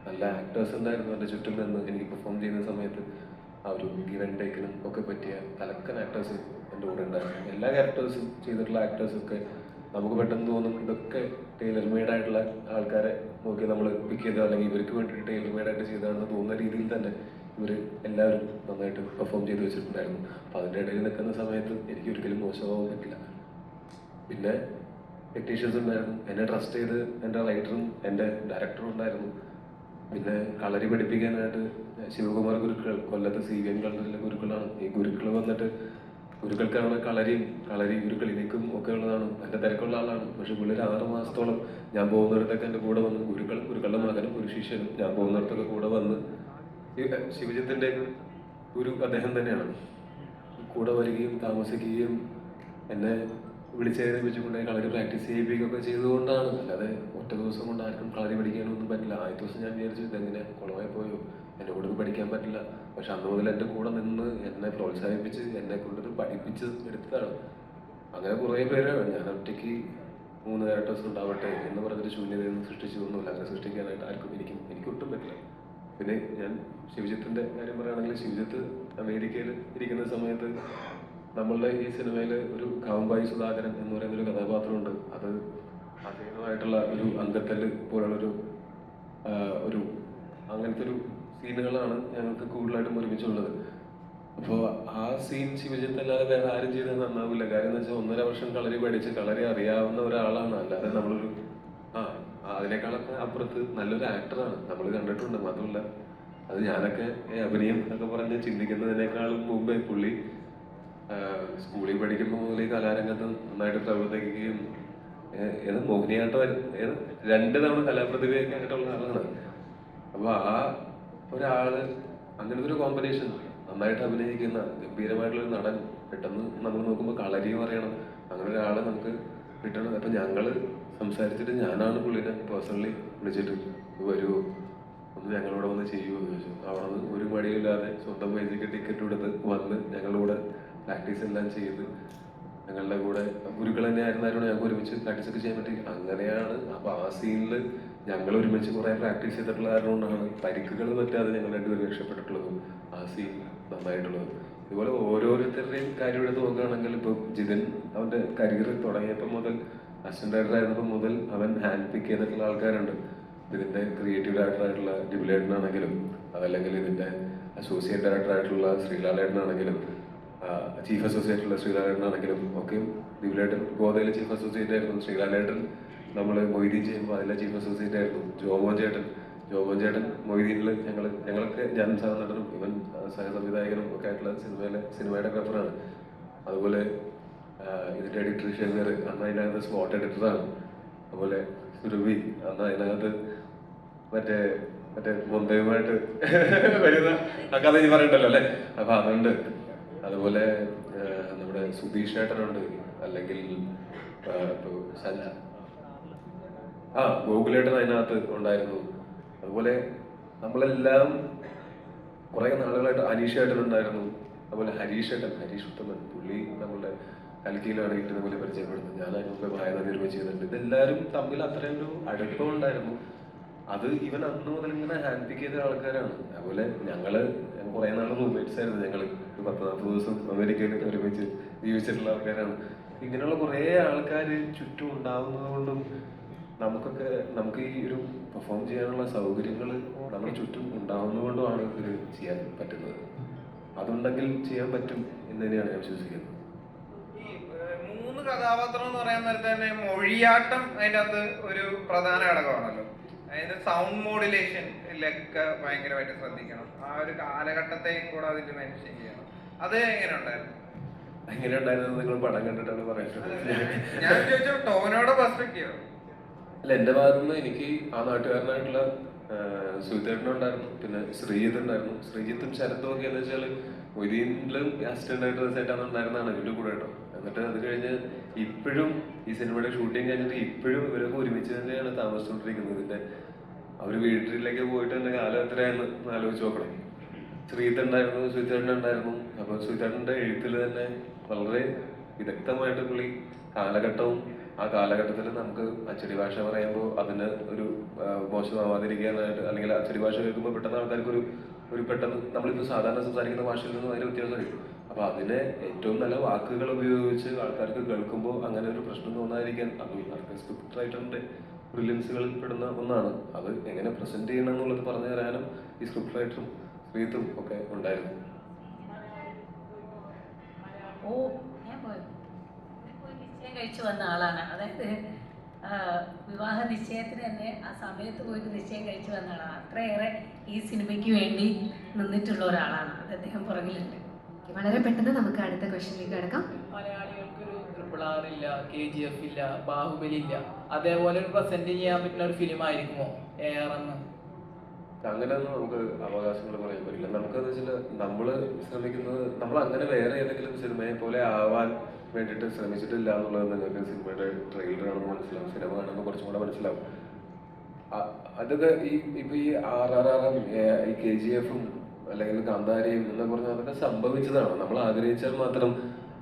നല്ല ആക്ടേഴ്സ് ഉണ്ടായിരുന്നു എൻ്റെ ചുറ്റും നിന്ന്. എനിക്ക് പെർഫോം ചെയ്യുന്ന സമയത്ത് ആ ഒരു ഗിവ് ആൻഡ് ടേക്കിനും ഒക്കെ പറ്റിയ കലക്കൻ ആക്ടേഴ്സ് എൻ്റെ കൂടെ ഉണ്ടായിരുന്നു. എല്ലാ ക്യാരക്ടേഴ്സും ചെയ്തിട്ടുള്ള ആക്ടേഴ്സൊക്കെ നമുക്ക് പെട്ടെന്ന് തോന്നും ഇതൊക്കെ ടൈലർ മെയ്ഡ് ആയിട്ടുള്ള ആൾക്കാരെ നോക്കി നമ്മൾ പിക്ക് ചെയ്തോ അല്ലെങ്കിൽ ഇവർക്ക് വേണ്ടിയിട്ട് ടൈലർ മെയ്ഡായിട്ട് ചെയ്തതാണെന്ന് തോന്നുന്ന രീതിയിൽ തന്നെ ഇവർ എല്ലാവരും നന്നായിട്ട് പെർഫോം ചെയ്ത് വെച്ചിട്ടുണ്ടായിരുന്നു. അപ്പം അതിൻ്റെ ഇടയിൽ നിൽക്കുന്ന സമയത്ത് എനിക്ക് ഒരിക്കലും മോശമാവാൻ പറ്റില്ല. പിന്നെ ടെക്നീഷ്യൻസ് ഉണ്ടായിരുന്നു, എന്നെ ട്രസ്റ്റ് ചെയ്ത് എൻ്റെ റൈറ്ററും എൻ്റെ ഡയറക്ടറും ഉണ്ടായിരുന്നു. പിന്നെ കളരി പഠിപ്പിക്കാനായിട്ട് ശിവകുമാർ ഗുരുക്കൾ, കൊല്ലത്ത് CVN കളരിയിലെ ഗുരുക്കളാണ്. ഈ ഗുരുക്കൾ വന്നിട്ട് ഗുരുക്കൾക്കാണ് കളരി ഗുരുക്കൾ എനിക്കും ഒക്കെ ഉള്ളതാണ്. എൻ്റെ തിരക്കുള്ള ആളാണ്. പക്ഷെ പുള്ളി 6 മാസത്തോളം ഞാൻ പോകുന്നിടത്തൊക്കെ എൻ്റെ കൂടെ വന്ന് ഗുരുക്കളുടെ മകനും ഒരു ശിഷ്യനും ഞാൻ പോകുന്നിടത്തൊക്കെ കൂടെ വന്ന്, ശിവജിത്തിൻ്റെ ഗുരു അദ്ദേഹം തന്നെയാണ്, കൂടെ വരികയും താമസിക്കുകയും എന്നെ വിളിച്ചേൽപ്പിച്ചുകൊണ്ട് കളരി പ്രാക്ടീസ് ചെയ്യിപ്പിക്കുകയൊക്കെ ചെയ്തുകൊണ്ടാണ്. അല്ലാതെ ഒറ്റ ദിവസം കൊണ്ട് ആർക്കും കളരി പഠിക്കാനൊന്നും പറ്റില്ല. ആദ്യ ദിവസം ഞാൻ വിചാരിച്ചു ഇതെങ്ങനെ കുളമായി പോയോ, എന്നെ കൊണ്ടൊന്നും പഠിക്കാൻ പറ്റില്ല. പക്ഷെ അന്ന് മുതൽ എൻ്റെ കൂടെ നിന്ന് എന്നെ പ്രോത്സാഹിപ്പിച്ച് എന്നെ കൊണ്ടത് പഠിപ്പിച്ച് എടുത്തതാണ്. അങ്ങനെ കുറേ പേര് ഞാൻ ഒറ്റയ്ക്ക് 3 ക്യാരക്ടേഴ്സ് ഉണ്ടാവട്ടെ എന്ന് പറഞ്ഞൊരു ശൂന്യതയൊന്നും സൃഷ്ടിച്ചതൊന്നുമില്ല. അങ്ങനെ സൃഷ്ടിക്കാനായിട്ട് ആർക്കും എനിക്കൊട്ടും പറ്റില്ല. പിന്നെ ഞാൻ ശിവജിത്തിൻ്റെ കാര്യം പറയുകയാണെങ്കിൽ, ശിവജിത്ത് അമേരിക്കയിൽ ഇരിക്കുന്ന സമയത്ത് നമ്മളുടെ ഈ സിനിമയിൽ ഒരു കാവുമ്പായി സുധാകരൻ എന്ന് പറയുന്നൊരു കഥാപാത്രമുണ്ട്. അത് അദ്ദേഹമായിട്ടുള്ള ഒരു അങ്കത്തല്ല് പോലുള്ളൊരു അങ്ങനത്തെ ഒരു സീനുകളാണ് ഞങ്ങൾക്ക് കൂടുതലായിട്ടും ഒരുമിച്ചുള്ളത്. അപ്പോൾ ആ സീൻ ശിവജിത്ത് അല്ലാതെ വേറെ ആരും ചെയ്താൽ നന്നാവില്ല. കാര്യം എന്ന് വെച്ചാൽ 1.5 വർഷം കളരി പഠിച്ച് കളരി അറിയാവുന്ന ഒരാളാണ്. അല്ലാതെ നമ്മളൊരു അതിനേക്കാളൊക്കെ അപ്പുറത്ത് നല്ലൊരു ആക്ടറാണ് നമ്മൾ കണ്ടിട്ടുണ്ട്. മാത്രമല്ല അത് ഞാനൊക്കെ അഭിനയം എന്നൊക്കെ പറഞ്ഞ് ചിന്തിക്കുന്നതിനേക്കാളും മുമ്പേ പുള്ളി സ്കൂളിൽ പഠിക്കുമ്പോൾ മുതൽ ഈ കലാരംഗത്ത് നന്നായിട്ട് പ്രവർത്തിക്കുകയും മോഹിനിയാട്ടം 2 തവണ കലാപ്രതിഭയൊക്കെ ആയിട്ടുള്ള ആളാണ്. അപ്പോൾ ആ ഒരാള് അങ്ങനത്തെ ഒരു കോമ്പിനേഷൻ, നന്നായിട്ട് അഭിനയിക്കുന്ന ഗംഭീരമായിട്ടുള്ളൊരു നടൻ, പെട്ടെന്ന് നമ്മൾ നോക്കുമ്പോൾ കളരി പറയണം, അങ്ങനെ ഒരാളെ നമുക്ക് കിട്ടണം. അപ്പം ഞങ്ങൾ സംസാരിച്ചിട്ട് ഞാനാണ് പുള്ളിനെ പേഴ്സണലി വിളിച്ചിട്ട് വരുമോ ഒന്ന് ഞങ്ങളോട് വന്ന് ചെയ്യുമോ എന്ന് ചോദിച്ചു. അവിടെ നിന്ന് ഒരു മടിയില്ലാതെ സ്വന്തം പൈസയ്ക്ക് ടിക്കറ്റ് എടുത്ത് വന്ന് ഞങ്ങളുടെ കൂടെ പ്രാക്ടീസ് എല്ലാം ചെയ്ത് ഞങ്ങളുടെ കൂടെ ഗുരുക്കൾ തന്നെ ആയിരുന്നാലും ഞങ്ങൾക്ക് ഒരുമിച്ച് പ്രാക്ടീസ് ഒക്കെ ചെയ്യാൻ പറ്റി. അങ്ങനെയാണ്. അപ്പോൾ ആ സീനിൽ ഞങ്ങൾ ഒരുമിച്ച് കുറേ പ്രാക്ടീസ് ചെയ്തിട്ടുള്ള കാരണം കൊണ്ടാണ് പരിക്കുകൾ പറ്റാതെ ഞങ്ങൾ 2 പേരും രക്ഷപ്പെട്ടിട്ടുള്ളതും ആ സീൻ നന്നായിട്ടുള്ളത്. ഇതുപോലെ ഓരോരുത്തരുടെയും കാര്യം എടുത്ത് നോക്കുകയാണെങ്കിൽ, ഇപ്പോൾ ജിതിൻ അവൻ്റെ കരിയർ തുടങ്ങിയപ്പോൾ മുതൽ, അസിസ്റ്റന്റ് ഡയറക്ടർ ആയിരുന്നപ്പോൾ മുതൽ അവൻ ഹാൻഡ് പിക്ക് ചെയ്തിട്ടുള്ള ആൾക്കാരുണ്ട്. ഇതിൻ്റെ ക്രിയേറ്റീവ് ഡയറക്ടറായിട്ടുള്ള ഡിബിലേട്ടനാണെങ്കിലും, അതല്ലെങ്കിൽ ഇതിൻ്റെ അസോസിയേറ്റ് ഡയറക്ടറായിട്ടുള്ള ശ്രീലാലേട്ടനാണെങ്കിലും, ചീഫ് അസോസിയേറ്റുള്ള ശ്രീലാലേട്ടനാണെങ്കിലും ഒക്കെയും ഡിബിലേട്ടൻ ഗോതയിലെ ചീഫ് അസോസിയേറ്റ് ആയിരുന്നു. ശ്രീലാലേട്ടൻ നമ്മൾ മൊയ്തീൻ ചെയ്യുമ്പോൾ അതിലെ ചീഫ് അസോസിയേറ്റ് ആയിരുന്നു. ജോമോൻ ചേട്ടൻ മൊയ്തീനിൽ ഞങ്ങളൊക്കെ ഞാൻ സഹനടനും ഇവൻ സഹസംവിധായകനും ഒക്കെ ആയിട്ടുള്ള സിനിമയുടെ ഗ്രാഫറാണ്. അതുപോലെ ഇതിൻ്റെ എഡിറ്റർ ഷെയർ അന്ന് അതിനകത്ത് സ്പോട്ട് എഡിറ്ററാണ്. അതുപോലെ സുരഭി അന്ന് അതിനകത്ത് മറ്റേ ബൊന്തയുമായിട്ട് വരുന്ന ആ കഥ ഇനി പറയണ്ടല്ലോ അല്ലേ. അപ്പൊ അതുണ്ട്. അതുപോലെ നമ്മുടെ സുധീഷ് ചേട്ടനുണ്ട്, അല്ലെങ്കിൽ ഗോകുലേട്ടൻ അതിനകത്ത് ഉണ്ടായിരുന്നു. അതുപോലെ നമ്മളെല്ലാം കുറെ നാളുകളായിട്ട് അനീഷ് ചേട്ടനുണ്ടായിരുന്നു. അതുപോലെ ഹരീഷ് ഉത്തമൻ, പുള്ളി നമ്മളുടെ കൽക്കിയിലാണ് ഇതുപോലെ പരിചയപ്പെടുന്നത്. ഞാൻ അതിന് മുമ്പ് ഭായന നിർമ്മിച്ച് ചെയ്തിട്ടുണ്ട്. ഇതെല്ലാവരും തമ്മിൽ അത്രയും ഒരു അടുപ്പം ഉണ്ടായിരുന്നു. അത് ഇവൻ അന്ന് മുതൽ ഇങ്ങനെ ഹാൻഡ് പിക്ക് ചെയ്ത ആൾക്കാരാണ്. അതുപോലെ ഞങ്ങൾ കുറെ നാൾ റൂംമേറ്റ്സ് ആയിരുന്നു. ഞങ്ങൾ 10-40 ദിവസം അമേരിക്കയിൽ ഒരുമിച്ച് ജീവിച്ചിട്ടുള്ള ആൾക്കാരാണ്. ഇങ്ങനെയുള്ള കുറേ ആൾക്കാർ ചുറ്റും ഉണ്ടാവുന്നത് കൊണ്ടും നമുക്ക് ഈ ഒരു പെർഫോം ചെയ്യാനുള്ള സൗകര്യങ്ങൾ നമ്മുടെ ചുറ്റും ഉണ്ടാവുന്നതുകൊണ്ടുമാണ് ഇത് ചെയ്യാൻ പറ്റുന്നത്. അതുണ്ടെങ്കിൽ ചെയ്യാൻ പറ്റും എന്ന് തന്നെയാണ് ഞാൻ വിശ്വസിക്കുന്നത്. ഈ 3 കഥാപാത്രം എന്ന് പറയാൻ നേരത്തെ തന്നെ മൊഴിയാട്ടം അതിൻ്റെ അകത്ത് ഒരു പ്രധാന ഘടകമാണല്ലോ. അതിന്റെ സൗണ്ട് മോഡുലേഷനിലൊക്കെ ഭയങ്കരമായിട്ട് ശ്രദ്ധിക്കണം. ആ ഒരു കാലഘട്ടത്തെയും കൂടെ അതിൽ മെൻഷൻ ചെയ്യണം. അത് എങ്ങനെ ഉണ്ടായിരുന്നു? നിങ്ങൾ പടം കണ്ടിട്ടാണ് പറയുന്നത്. ഞാൻ ചോദിച്ചു ടോവിനോയുടെ പെർസ്പെക്റ്റീവ്. അല്ല, എൻ്റെ ഭാഗത്തുനിന്ന് എനിക്ക് ആ നാട്ടുകാരനായിട്ടുള്ള സുഹിതേട്ടനുണ്ടായിരുന്നു, പിന്നെ ശ്രീജിത്ത് ഉണ്ടായിരുന്നു. ശ്രീജിത്തും ശരത്തും ഒക്കെ എന്ന് വെച്ചാൽ മൊയ്തീനിലും അസിസ്റ്റന്റ് ഡയറക്ടേഴ്സ് ആയിട്ടാണ് ഉണ്ടായിരുന്നതാണ് ഇതിന്റെ കൂടെ കേട്ടോ. എന്നിട്ട് അത് കഴിഞ്ഞ് ഇപ്പോഴും ഈ സിനിമയുടെ ഷൂട്ടിങ് കഴിഞ്ഞിട്ട് ഇപ്പോഴും ഇവരൊക്കെ ഒരുമിച്ച് തന്നെയാണ് താമസിച്ചുകൊണ്ടിരിക്കുന്നത്. ഇതിന്റെ അവര് വീട്ടിലേക്ക് പോയിട്ട് തന്നെ കാലം എത്രയാന്ന് ആലോചിച്ച് നോക്കണം. ശ്രീധണ്ടായിരുന്നു, ശ്രീധരനുണ്ടായിരുന്നു. അപ്പൊ ശ്രീധരന്റെ എഴുത്തിൽ തന്നെ വളരെ വിദഗ്ധമായിട്ട് പുള്ളി കാലഘട്ടവും ആ കാലഘട്ടത്തിൽ നമുക്ക് അച്ചടി ഭാഷ പറയുമ്പോൾ അതിന് ഒരു മോശമാവാതിരിക്കാനായിട്ട്, അല്ലെങ്കിൽ അച്ചടി ഭാഷ കേൾക്കുമ്പോൾ പെട്ടെന്ന് ആൾക്കാർക്ക് ഒരു പെട്ടെന്ന് നമ്മളിപ്പോൾ സാധാരണ സംസാരിക്കുന്ന ഭാഷയിൽ നിന്ന് അതിന് വ്യത്യാസം വരും. അപ്പൊ അതിനെ ഏറ്റവും നല്ല വാക്കുകൾ ഉപയോഗിച്ച് ആൾക്കാർക്ക് കേൾക്കുമ്പോൾ അങ്ങനെ ഒരു പ്രശ്നം തോന്നാതിരിക്കാൻ അത് സ്ക്രിപ്റ്റ് റൈറ്ററിന്റെ ബ്രില്യൻസുകളിൽ പെടുന്ന ഒന്നാണ്. അത് എങ്ങനെ പ്രസന്റ് ചെയ്യണം എന്നുള്ളത് പറഞ്ഞു തരാനും ഈ സ്ക്രിപ്റ്റ് റൈറ്ററും ശ്രീത്തും ഒക്കെ ഉണ്ടായിരുന്നു. ഓ, ഞാൻ പോയി നിശ്ചയം കഴിച്ചു വന്ന ആളാണ്. അതായത് വിവാഹ നിശ്ചയത്തിന് തന്നെ ആ സമയത്ത് പോയിട്ട് നിശ്ചയം കഴിച്ചു വന്ന ആളാണ്. അത്രയേറെ ഈ സിനിമയ്ക്ക് വേണ്ടി നിന്നിട്ടുള്ള ഒരാളാണ്. അത് അദ്ദേഹം പുറകിലുണ്ട്. വളരെ പെട്ടെന്ന് നമുക്ക് അടുത്ത ക്വസ്റ്റ്യനിലേക്ക് കിടക്കാം. മലയാളികൾക്കൊരു RRR ഇല്ല, KGF ഇല്ല, ബാഹുബലി ഇല്ല, അതേപോലെ ഒരു പ്രസന്റ് ചെയ്യാൻ പറ്റുന്ന ഒരു ഫിലിം ആയിരിക്കുമോ AR എന്ന്? അങ്ങനെയൊന്നും നമുക്ക് അവകാശങ്ങൾ പറയാൻ പറ്റില്ല. നമുക്കെന്ന് വെച്ചാൽ നമ്മള് ശ്രമിക്കുന്നത്, നമ്മൾ അങ്ങനെ വേറെ ഏതെങ്കിലും സിനിമയെ പോലെ ആവാൻ വേണ്ടിയിട്ട് ശ്രമിച്ചിട്ടില്ല എന്നുള്ളത് നിങ്ങൾക്ക് സിനിമയുടെ ട്രെയിലർ കാണുമ്പോൾ മനസ്സിലാവും, സിനിമ കാണുമ്പോൾ കുറച്ചും കൂടെ മനസ്സിലാവും. അതൊക്കെ ഇപ്പൊ ഈ RRR ഈ KGF-ഉം അല്ലെങ്കിൽ കാന്താരയും എന്നൊക്കെ പറഞ്ഞാൽ അതൊക്കെ സംഭവിച്ചതാണ്. നമ്മൾ ആഗ്രഹിച്ചാൽ മാത്രം,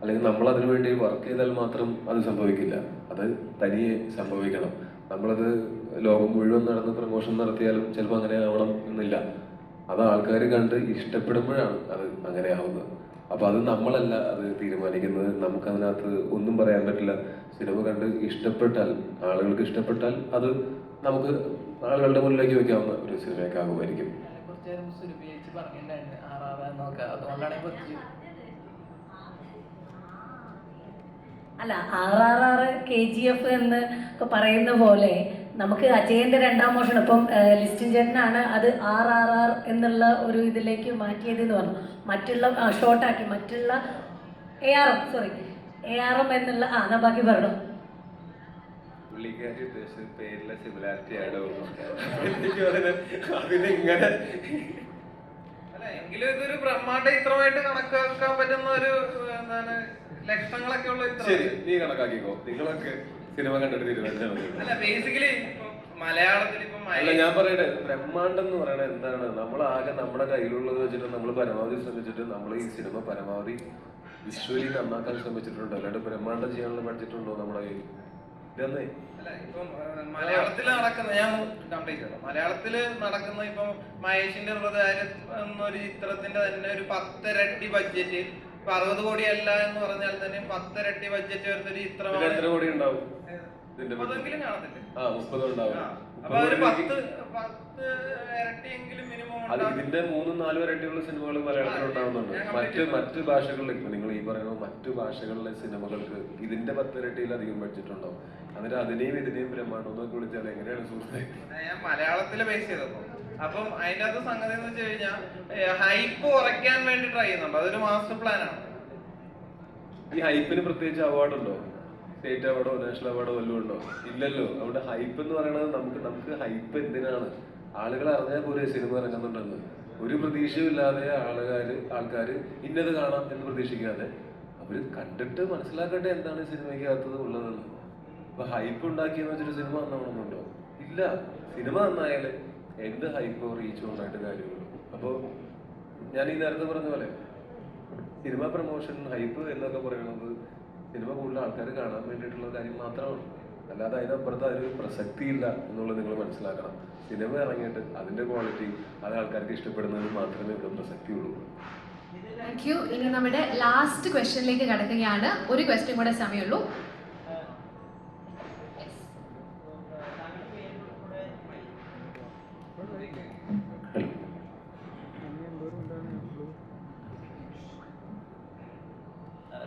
അല്ലെങ്കിൽ നമ്മൾ അതിനു വേണ്ടി വർക്ക് ചെയ്താൽ മാത്രം അത് സംഭവിക്കില്ല. അത് തനിയെ സംഭവിക്കണം. നമ്മളത് ലോകം മുഴുവൻ നടന്ന് പ്രമോഷൻ നടത്തിയാലും ചിലപ്പോൾ അങ്ങനെ ആവണം എന്നില്ല. അത് ആൾക്കാർ കണ്ട് ഇഷ്ടപ്പെടുമ്പോഴാണ് അത് അങ്ങനെ ആവുന്നത്. അപ്പൊ അത് നമ്മളല്ല അത് തീരുമാനിക്കുന്നത്. നമുക്കതിനകത്ത് ഒന്നും പറയാൻ പറ്റില്ല. സിനിമ കണ്ട് ഇഷ്ടപ്പെട്ടാൽ, ആളുകൾക്ക് ഇഷ്ടപ്പെട്ടാൽ അത് നമുക്ക് ആളുകളുടെ മുന്നിലേക്ക് വെക്കാവുന്ന ഒരു സിനിമയൊക്കെ ആകുമായിരിക്കും. കുറച്ചു നേരം സുരഭിച്ച് പറഞ്ഞിട്ടുണ്ടായിരുന്നു RRR എന്നൊക്കെ, അതുകൊണ്ടാണ് കുറച്ച്. അല്ല, RRR KGF എന്ന് ഒക്കെ പറയുന്ന പോലെ നമുക്ക് അജയന്റെ രണ്ടാം മോഷണം ഇപ്പം ലിസ്റ്റിൻ ചേട്ടനാണ് അത് RRR എന്നുള്ള ഒരു ഇതിലേക്ക് മാറ്റിയതെന്ന് പറഞ്ഞു. മറ്റുള്ള ഷോർട്ടാക്കി മറ്റുള്ള ARM എന്നുള്ള എന്നാ ബാക്കി പറഞ്ഞു. പുള്ളിക്കാരി ഉദ്ദേശിച്ച പേരിലെ സിമിലാരിറ്റി ആണോ അതിനിങ്ങനെ അല്ല, എങ്കിലും ഇതൊരു ബ്രഹ്മാണ്ഡ ചിത്രമായിട്ട് കണക്കാക്കാൻ പറ്റുന്ന ഒരു എന്താണ് ലക്ഷണങ്ങളൊക്കെ ഉള്ള ചിത്രം. ശരി, നീ കണക്കാക്കിക്കോ. നിങ്ങളൊക്കെ സിനിമ കണ്ടിട്ട് തീരുമാനിച്ചാൽ മതി. അല്ല, ബേസിക്കലി മലയാളത്തിൽ ഇപ്പം അല്ല, ഞാൻ പറയട്ടെ, ബ്രഹ്മാണ്ടം എന്ന് പറയണത് എന്താണ്? നമ്മൾ ആകെ നമ്മുടെ കയ്യിലുള്ളത് വെച്ചിട്ട് നമ്മൾ പരമാവധി ശ്രമിച്ചിട്ട് നമ്മൾ ഈ സിനിമ പരമാവധി വിഷ്വലി നന്നാക്കാൻ ശ്രമിച്ചിട്ടുണ്ട്. അല്ലാണ്ട് ബ്രഹ്മാണ്ടം ചെയ്യാനുള്ള ബഡ്ജറ്റുണ്ടോ നമ്മുടെ കയ്യിൽ? ഇതെന്നേ അല്ല, ഇപ്പം മലയാളത്തിൽ നടക്കുന്ന, ഞാൻ കംപ്ലീറ്റ് ചെയ്യണം. മലയാളത്തില് നടക്കുന്ന ഇപ്പം മഹേഷിന്റെ ഹൃദയം എന്നൊരു ചിത്രത്തിന്റെ തന്നെ ഒരു 10 ഇരട്ടി ബഡ്ജറ്റ്, ഇപ്പൊ 60 കോടി അല്ല എന്ന് പറഞ്ഞാൽ തന്നെ 10 ഇരട്ടി ബഡ്ജറ്റ് വരുന്ന ഒരു ചിത്രമാണ്. എത്ര കോടി ഉണ്ടാവും? 30 കാണത്തില്ലേ? 30 ഉണ്ടാവും. അപ്പൊ ഒരു 10 ഇരട്ടിയെങ്കിലും മിനിമം. അത് ഇതിന്റെ 3-4 ഇരട്ടിയുള്ള സിനിമകൾ മലയാളത്തിൽ ഉണ്ടാവുന്നുണ്ട്. മറ്റ് ഭാഷകളിൽ ഇപ്പൊ നിങ്ങൾ ഈ പറയുന്ന മറ്റു ഭാഷകളിലെ സിനിമകൾക്ക് ഇതിന്റെ 10 ഇരട്ടിയിലധികം ബഡ്ജറ്റ് ഉണ്ടാവും. എന്നിട്ട് അതിനെയും ഇതിനെയും ബ്രഹ്മാണ്ടം എന്നൊക്കെ വിളിച്ചാൽ എങ്ങനെയാണ് സുഹൃത്തെ? ഞാൻ മലയാളത്തില് ബേസ് ചെയ്തപ്പോ അപ്പം അതിന്റെ അകത്ത് സംഗതി എന്ന് വെച്ച് കഴിഞ്ഞാൽ ഹൈപ്പ് കുറയ്ക്കാൻ വേണ്ടി ട്രൈ ചെയ്യുന്നുണ്ട്. അതൊരു മാസ്റ്റർ പ്ലാൻ ആണ്. ഈ ഹൈപ്പിന് പ്രത്യേകിച്ച് അവാർഡ് ഉണ്ടോ? സ്റ്റേറ്റ് അവാർഡോ നാഷണൽ അവാർഡോ വല്ലതും ഉണ്ടോ? ഇല്ലല്ലോ. അവിടെ ഹൈപ്പ് എന്ന് പറയുന്നത് നമുക്ക് ഹൈപ്പ് എന്തിനാണ്? ആളുകൾ അറിഞ്ഞാൽ പോലെ സിനിമ ഇറങ്ങുന്നുണ്ടെന്ന് ഒരു പ്രതീക്ഷയില്ലാതെ ആൾക്കാർ ഇന്നത് കാണാം എന്ന് പ്രതീക്ഷിക്കാതെ അവര് കണ്ടിട്ട് മനസ്സിലാക്കട്ടെ എന്താണ് സിനിമയ്ക്കകത്തത് ഉള്ളതെന്ന്. അപ്പൊ ഹൈപ്പ് ഉണ്ടാക്കിയെന്ന് വെച്ചിട്ട് സിനിമ നന്നാവണമെന്നുണ്ടോ? ഇല്ല. സിനിമ നന്നായാലേ എന്ത് ഹൈപ്പോ റീച്ചോ ഉണ്ടായിട്ട് കാര്യമുള്ളൂ. അപ്പോൾ ഞാൻ ഈ നേരത്തെ പറഞ്ഞ പോലെ സിനിമ പ്രൊമോഷൻ ഹൈപ്പ് എന്നൊക്കെ പറയുന്നത് സിനിമ കൂടുതൽ ആൾക്കാർ കാണാൻ വേണ്ടിയിട്ടുള്ള കാര്യം മാത്രമാണ്. അല്ലാതെ അതിനപ്പുറത്ത് അതിനൊരു പ്രസക്തിയില്ല എന്നുള്ളത് നിങ്ങൾ മനസ്സിലാക്കണം. സിനിമ ഇറങ്ങിയിട്ട് അതിന്റെ ക്വാളിറ്റി അത് ആൾക്കാർക്ക് ഇഷ്ടപ്പെടുന്നതിന് മാത്രമേ ഇവിടെ പ്രസക്തിയുള്ളൂ. Thank you. ഇനി നമ്മുടെ ലാസ്റ്റ് ക്വസ്റ്റ്യനിലേക്ക് കടക്കുകയാണ്. ഒരു ക്വസ്റ്റ്യൻ കൂടെ സമയമുള്ളൂ.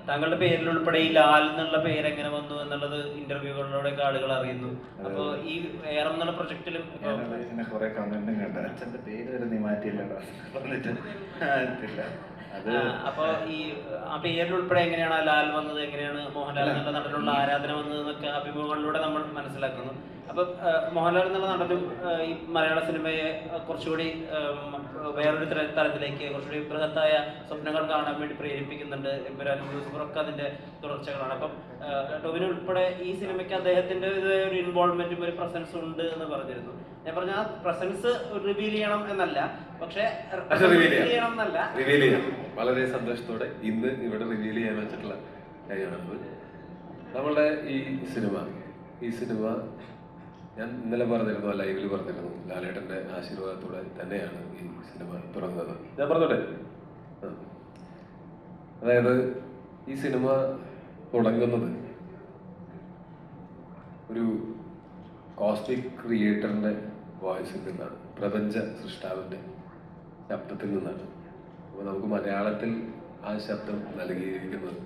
താങ്കളുടെ പേരിൽ ഉൾപ്പെടെ ഈ ലാൽ എന്നുള്ള പേര് എങ്ങനെ വന്നു എന്നുള്ളത് ഇന്റർവ്യൂകളിലൂടെ ആളുകൾ അറിയുന്നു. അപ്പൊ ഈ AR എന്നുള്ള പ്രൊജക്റ്റിലും കുറെ കമന്റും കണ്ട അച്ഛന്റെ പേര് വരെ നീ മാറ്റിയില്ലല്ലോ അത്. അപ്പൊ ഈ ആ പേരിൽ ഉൾപ്പെടെ എങ്ങനെയാണ് ലാൽ വന്നത്, എങ്ങനെയാണ് മോഹൻലാൽ എന്നുള്ള നടനുള്ള ആരാധന വന്നത് എന്നൊക്കെ അഭിമുഖങ്ങളിലൂടെ നമ്മൾ മനസ്സിലാക്കുന്നു. അപ്പം മോഹൻലാൽ എന്നുള്ള നടനും ഈ മലയാള സിനിമയെ കുറച്ചുകൂടി വേറൊരു തലത്തിലേക്ക് കുറച്ചുകൂടി ബൃഹത്തായ സ്വപ്നങ്ങൾ കാണാൻ വേണ്ടി പ്രേരിപ്പിക്കുന്നുണ്ട്. എമ്പുരാനും ലൂസിഫറൊക്കെ അതിൻ്റെ തുടർച്ചകളാണ്. അപ്പം ടോവിനോ ഉൾപ്പെടെ ഈ സിനിമയ്ക്ക് അദ്ദേഹത്തിൻ്റെ ഒരു ഇൻവോൾവ്മെൻറ്റും ഒരു പ്രസൻസും ഉണ്ട് എന്ന് പറഞ്ഞിരുന്നു. ഞാൻ പറഞ്ഞ ആ പ്രസൻസ് റിവീൽ ചെയ്യണം എന്നല്ല, പക്ഷേ റിവീൽ ചെയ്യണം എന്നല്ല, റിവീൽ ചെയ്യാം. വളരെ സന്തോഷത്തോടെ ഇന്ന് ഇവിടെ റിവീൽ ചെയ്യാൻ വെച്ചിട്ടുള്ള കാര്യമാണ്. നമ്മളുടെ ഈ സിനിമ ഞാൻ ഇന്നലെ പറഞ്ഞിരുന്നു, ലൈവിൽ പറഞ്ഞിരുന്നു, ലാലേട്ടൻ്റെ ആശീർവാദത്തോടെ തന്നെയാണ് ഈ സിനിമ തുടങ്ങുന്നത്. ഞാൻ പറഞ്ഞോട്ടെ, അതായത് ഈ സിനിമ തുടങ്ങുന്നത് ഒരു കോസ്മിക് ക്രിയേറ്ററിൻ്റെ വോയിസിൽ നിന്നാണ്, പ്രപഞ്ച സൃഷ്ടാവിൻ്റെ ശബ്ദത്തിൽ നിന്നാണ്. അപ്പോൾ നമുക്ക് മലയാളത്തിൽ ആ ശബ്ദം നൽകിയിരിക്കുന്നത്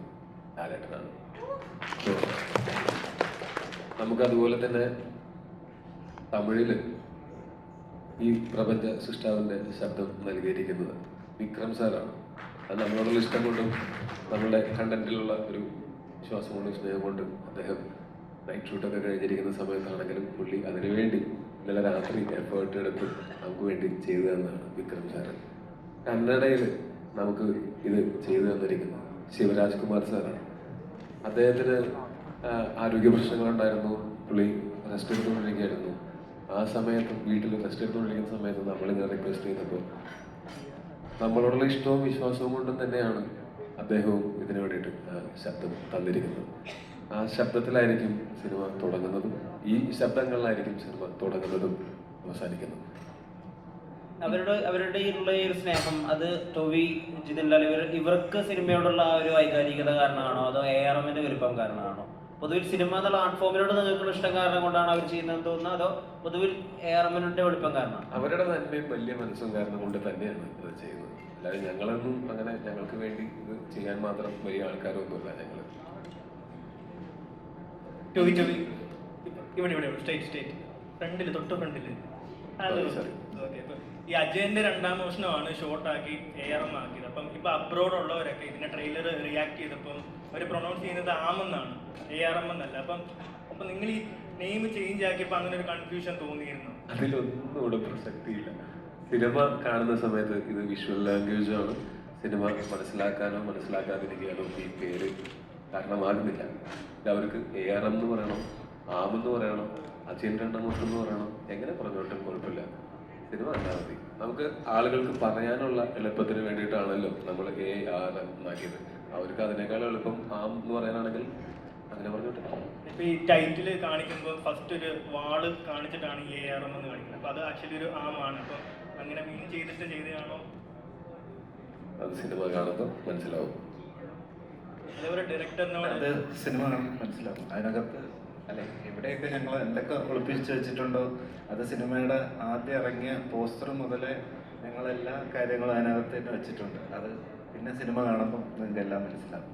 ലാലേട്ടനാണ്. നമുക്കതുപോലെ തന്നെ തമിഴിൽ ഈ പ്രപഞ്ച സൃഷ്ടാവിൻ്റെ ശബ്ദം നൽകിയിരിക്കുന്നത് വിക്രം സാറാണ്. അത് നമ്മളോടുള്ള ഇഷ്ടം കൊണ്ടും നമ്മളുടെ കണ്ടന്റിലുള്ള ഒരു വിശ്വാസം കൊണ്ടും സ്നേഹം കൊണ്ടും അദ്ദേഹം നൈറ്റ് ഷൂട്ടൊക്കെ കഴിഞ്ഞിരിക്കുന്ന സമയത്താണെങ്കിലും പുള്ളി അതിനുവേണ്ടി ഇന്നലെ രാത്രി എഫേർട്ട് എടുത്ത് നമുക്ക് വേണ്ടി ചെയ്തു തന്നതാണ് വിക്രം സാറ്. കന്നഡയിൽ നമുക്ക് ഇത് ചെയ്തു തന്നിരിക്കുന്നത് ശിവരാജ് കുമാർ സാറാണ്. അദ്ദേഹത്തിന് ആരോഗ്യ പ്രശ്നങ്ങളുണ്ടായിരുന്നു, പുള്ളി റെസ്റ്റ് എടുത്തുകൊണ്ടിരിക്കുകയായിരുന്നു. ആ സമയത്ത് വീട്ടിൽ റെസ്റ്റ് എടുത്തുകൊണ്ടിരിക്കുന്ന സമയത്ത് നമ്മളിങ്ങനെ റിക്വസ്റ്റ് ചെയ്തപ്പോൾ നമ്മളോടുള്ള ഇഷ്ടവും വിശ്വാസവും കൊണ്ടും തന്നെയാണ് അദ്ദേഹവും ഇതിനു വേണ്ടിയിട്ട് ശബ്ദം തന്നിരിക്കുന്നത്. ആ ശബ്ദത്തിലായിരിക്കും സിനിമ തുടങ്ങുന്നതും ഈ ശബ്ദങ്ങളിലായിരിക്കും സിനിമ തുടങ്ങുന്നതും അവസാനിക്കുന്നതും. അവരുടെ ഉള്ള ഈ ഒരു സ്നേഹം അത് ടോവി, ജിതിൻ ലാൽ ഇവർക്ക് സിനിമയോടുള്ള ആ ഒരു വൈകാരികത കാരണമാണോ അതോ ARMന്റെ വലുപ്പം കാരണമാണോ? പൊതുവിൽ സിനിമ എന്നുള്ള ആർട്ട് ഫോമിനോട് നിങ്ങൾക്കുള്ള ഇഷ്ടം കാരണം കൊണ്ടാണ് അവർ ചെയ്യുന്നതെന്ന് തോന്നുന്നത്, അതോ പൊതുവിൽ ARMന്റെ വലുപ്പം കാരണം? അവരുടെ നന്മയും വലിയ മനസ്സും കാരണം കൊണ്ട് തന്നെയാണ് ഇത് ചെയ്യുന്നത്. അല്ലാതെ ഞങ്ങളൊന്നും അങ്ങനെ ഞങ്ങൾക്ക് വേണ്ടി ഇത് ചെയ്യാൻ മാത്രം വലിയ ആൾക്കാരൊന്നുമില്ല. ഞങ്ങൾ ഇവിടെ സ്റ്റേറ്റ് ഫ്രണ്ടില് തൊട്ട് ഫ്രണ്ടില് ഈ അജയന്റെ രണ്ടാം മോഷണമാണ് ഷോർട്ടാക്കി ARM ആക്കിയത്. അപ്പം ഇപ്പൊ അബ്രോഡ് ഉള്ളവരൊക്കെ ഇതിന്റെ ട്രെയിലർ റിയാക്ട് ചെയ്തപ്പം അവർ പ്രൊണൗൺസ് ചെയ്യുന്നത് ആമെന്നാണ്, ARM എന്നല്ല. അപ്പം നിങ്ങൾ ഈ നെയിം ചേഞ്ച് ആക്കിയപ്പോൾ അങ്ങനെ ഒരു കൺഫ്യൂഷൻ തോന്നിയിരുന്നു? അതിലൊന്നും ഇവിടെ പ്രസക്തിയില്ല. സിനിമ കാണുന്ന സമയത്ത് ഇത് വിഷ്വൽ ലാംഗ്വേജ് ആണ്. സിനിമ മനസ്സിലാക്കാനോ മനസ്സിലാക്കാതിരിക്കാനോ ഈ പേര് കാരണമാകുന്നില്ല. അവർക്ക് ARM എന്ന് പറയണം, ആമെന്ന് പറയണം, അജയൻ രണ്ടാം മോഷണം എന്ന് പറയണം, എങ്ങനെ പറഞ്ഞോട്ടും കുഴപ്പമില്ല. സിനിമ കണ്ടാൽ മതി. നമുക്ക് ആളുകൾക്ക് പറയാനുള്ള എളുപ്പത്തിന് വേണ്ടിയിട്ടാണല്ലോ നമ്മൾ ARM ആക്കിയത്. അവർക്ക് അതിനേക്കാൾ എളുപ്പം ആം എന്ന് പറയാനാണെങ്കിൽ അങ്ങനെ പറഞ്ഞോട്ടെ. ഇപ്പൊ ഈ ടൈറ്റിൽ കാണിക്കുമ്പോൾ ഫസ്റ്റ് ഒരു വാള് കാണിച്ചിട്ടാണ് ARM എന്ന് കാണിക്കുന്നത്. അപ്പൊ അത് ആക്ച്വലി ഒരു ആമാണ്. അപ്പൊ അങ്ങനെ മീൻ ചെയ്തിട്ട് ചെയ്തതാണോ? അത് സിനിമ കാണുമ്പോൾ മനസ്സിലാവും. അതേപോലെ ഡയറക്ടറിനോട് അത് സിനിമ കാണുമ്പോൾ മനസ്സിലാവും. അതിനകത്ത് അല്ലെ എവിടെയൊക്കെ ഞങ്ങൾ എന്തൊക്കെ ഒളിപ്പിച്ച് വെച്ചിട്ടുണ്ടോ അത് സിനിമയുടെ ആദ്യം ഇറങ്ങിയ പോസ്റ്റർ മുതലേ ഞങ്ങളെല്ലാ കാര്യങ്ങളും അതിനകത്ത് തന്നെ വെച്ചിട്ടുണ്ട്. അത് പിന്നെ സിനിമ കാണുമ്പോൾ നിങ്ങൾക്ക് എല്ലാം മനസ്സിലാവും.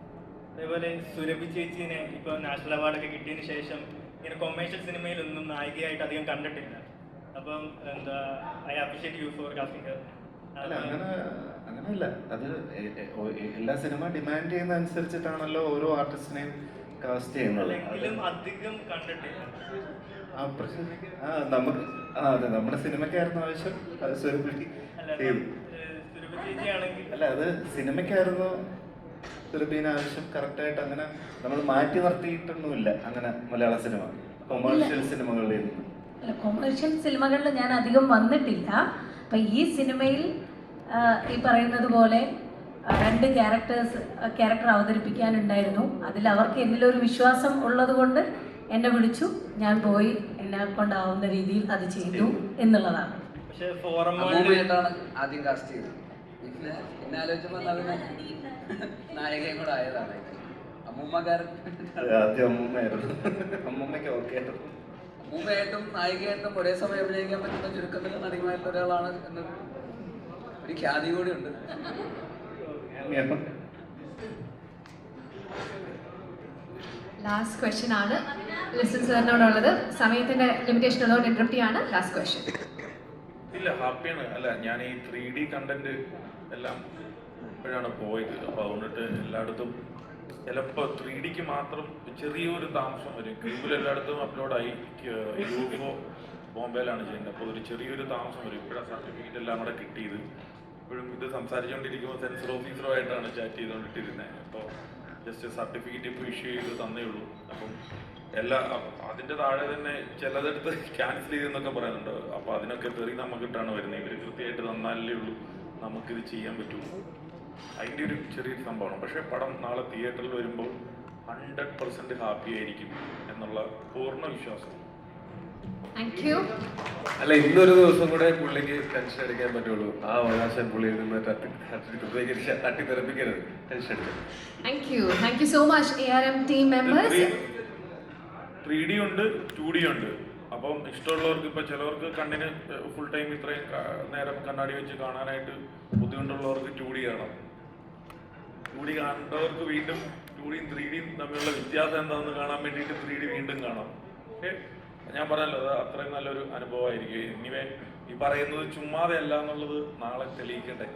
അതേപോലെ സുരഭി ചേച്ചിനെ ഇപ്പൊ നാഷണൽ അവാർഡൊക്കെ കിട്ടിയതിന് ശേഷം ഇങ്ങനെ കൊമേഴ്ഷ്യൽ സിനിമയിലൊന്നും നായികയായിട്ട് അധികം കണ്ടിട്ടില്ല. അപ്പം എന്താ, I appreciate you for casting Har. അല്ല അങ്ങനെയല്ല, അത് എല്ലാ സിനിമ ഡിമാൻഡ് ചെയ്യുന്ന അനുസരിച്ചിട്ടാണല്ലോ ഓരോ ആർട്ടിസ്റ്റിനെയും കാസ്റ്റ് ചെയ്യുന്നത്. അധികം കണ്ടിട്ടില്ല. നമുക്ക് അതെ നമ്മുടെ സിനിമയ്ക്കായിരുന്നു ആവശ്യം, അത് സുരഭി ചെയ്തു. അല്ല അത് സിനിമയ്ക്കായിരുന്നു സുരഭീന ആവശ്യം. കറക്റ്റായിട്ട് അങ്ങനെ നമ്മൾ മാറ്റി നിർത്തിയിട്ടൊന്നുമില്ല അങ്ങനെ മലയാള സിനിമ കൊമേഴ്ഷ്യൽ സിനിമകളിൽ നിന്ന്. അല്ല, കൊമേഴ്ഷ്യൽ സിനിമകളിൽ ഞാൻ അധികം വന്നിട്ടില്ല. അപ്പം ഈ സിനിമയിൽ ഈ പറയുന്നത് പോലെ രണ്ട് ക്യാരക്ടർ അവതരിപ്പിക്കാനുണ്ടായിരുന്നു. അതിൽ അവർക്ക് എന്നിലൊരു വിശ്വാസം ഉള്ളത് കൊണ്ട് എന്നെ വിളിച്ചു, ഞാൻ പോയി എന്നെ കൊണ്ടാവുന്ന രീതിയിൽ അത് ചെയ്തു എന്നുള്ളതാണ്. ആദ്യം കാസ്റ്റ് ചെയ്തത്. പിന്നെ ആലോചിച്ചപ്പോൾ അതിന് നായികയും കൂടെ ആയതാണ്. അമ്മൂമ്മയായിട്ടും നായികയായിട്ടും ഒരേ സമയം അഭിനയിക്കാൻ പറ്റുന്ന ചുരുക്കത്തിൽ നടിമായിട്ടുള്ള ഒരാളാണ് എന്ന് ഒരു ഖ്യാതി കൂടി ഉണ്ട്. ലാസ്റ്റ് ക്വസ്റ്റ്യൻ ആണ് ലിസൺ സാറിനോടുള്ളത്. സമയത്തിന്റെ ലിമിറ്റേഷൻ ഉള്ളതുകൊണ്ട് ഇന്ററപ്റ്റ് ചെയ്യാണ്. Last question. ഇല്ല, ഹാപ്പിയാണ്. അല്ല, ഞാൻ ഈ 3D കണ്ടന്റ് എല്ലാം ഇപ്പോഴാണ് പോയത്. അപ്പോൾ അതുകൊണ്ടിട്ട് എല്ലായിടത്തും ചിലപ്പോൾ 3D മാത്രം ചെറിയൊരു താമസം വരും. ക്യൂബിൽ എല്ലായിടത്തും അപ്ലോഡായി, യൂഫോ ബോംബെയിലാണ് ചെയ്യുന്നത്. അപ്പോൾ ഒരു ചെറിയൊരു താമസം വരും. ഇപ്പോഴാണ് സർട്ടിഫിക്കറ്റ് എല്ലാം കൂടെ കിട്ടിയത്. ഇപ്പോഴും ഇത് സംസാരിച്ചുകൊണ്ടിരിക്കുമ്പോൾ സെൻസർ ഓഫീസറുമായിട്ടാണ് ചാറ്റ് ചെയ്തുകൊണ്ടിട്ടിരുന്നത്. അപ്പോൾ ജസ്റ്റ് സർട്ടിഫിക്കറ്റ് ഇപ്പോൾ ഇഷ്യൂ ചെയ്ത് തന്നേ ഉള്ളൂ. അപ്പം അതിൻ്റെ താഴെ തന്നെ ചിലതെടുത്ത് ക്യാൻസൽ ചെയ്തെന്നൊക്കെ പറയുന്നുണ്ട്. അപ്പോൾ അതിനൊക്കെ തെറി നമുക്കിട്ടാണ് വരുന്നത്. ഇവർ കൃത്യമായിട്ട് തന്നാലേ ഉള്ളൂ നമുക്കിത് ചെയ്യാൻ പറ്റുള്ളൂ. അതിൻ്റെ ഒരു ചെറിയൊരു സംഭവമാണ്. പക്ഷേ പടം നാളെ തിയേറ്ററിൽ വരുമ്പോൾ 100% ഹാപ്പി ആയിരിക്കും എന്നുള്ള പൂർണ്ണ വിശ്വാസം. അല്ല, ഇന്നൊരു ദിവസം കൂടെ പുള്ളിക്ക് ടെൻഷൻ അടിക്കാൻ പറ്റുള്ളൂ. ആ അവകാശം പുള്ളിയിൽ നിന്ന് തട്ടിത്തെറിപ്പിക്കരുത്, ടെൻഷൻ അടിക്കരുത്. Thank you so much ARM team members. 3D ഉണ്ട്, 2D ഉണ്ട്. അപ്പം ഇഷ്ടമുള്ളവർക്ക്, ഇപ്പം ചിലവർക്ക് കണ്ണിന് ഫുൾ ടൈം ഇത്രയും നേരം കണ്ണാടി വെച്ച് കാണാനായിട്ട് ബുദ്ധിമുട്ടുള്ളവർക്ക് 2D കാണാം. 2D കാണേണ്ടവർക്ക് വീണ്ടും 2Dയും 3Dയും തമ്മിലുള്ള വ്യത്യാസം എന്താണെന്ന് കാണാൻ വേണ്ടിയിട്ട് 3D വീണ്ടും കാണാം. പക്ഷേ ഞാൻ പറഞ്ഞല്ലോ, അത് അത്രയും നല്ലൊരു അനുഭവമായിരിക്കും. ഇനിവേ ഈ പറയുന്നത് ചുമ്മാതെ അല്ല എന്നുള്ളത് നാളെ തെളിയിക്കട്ടെ.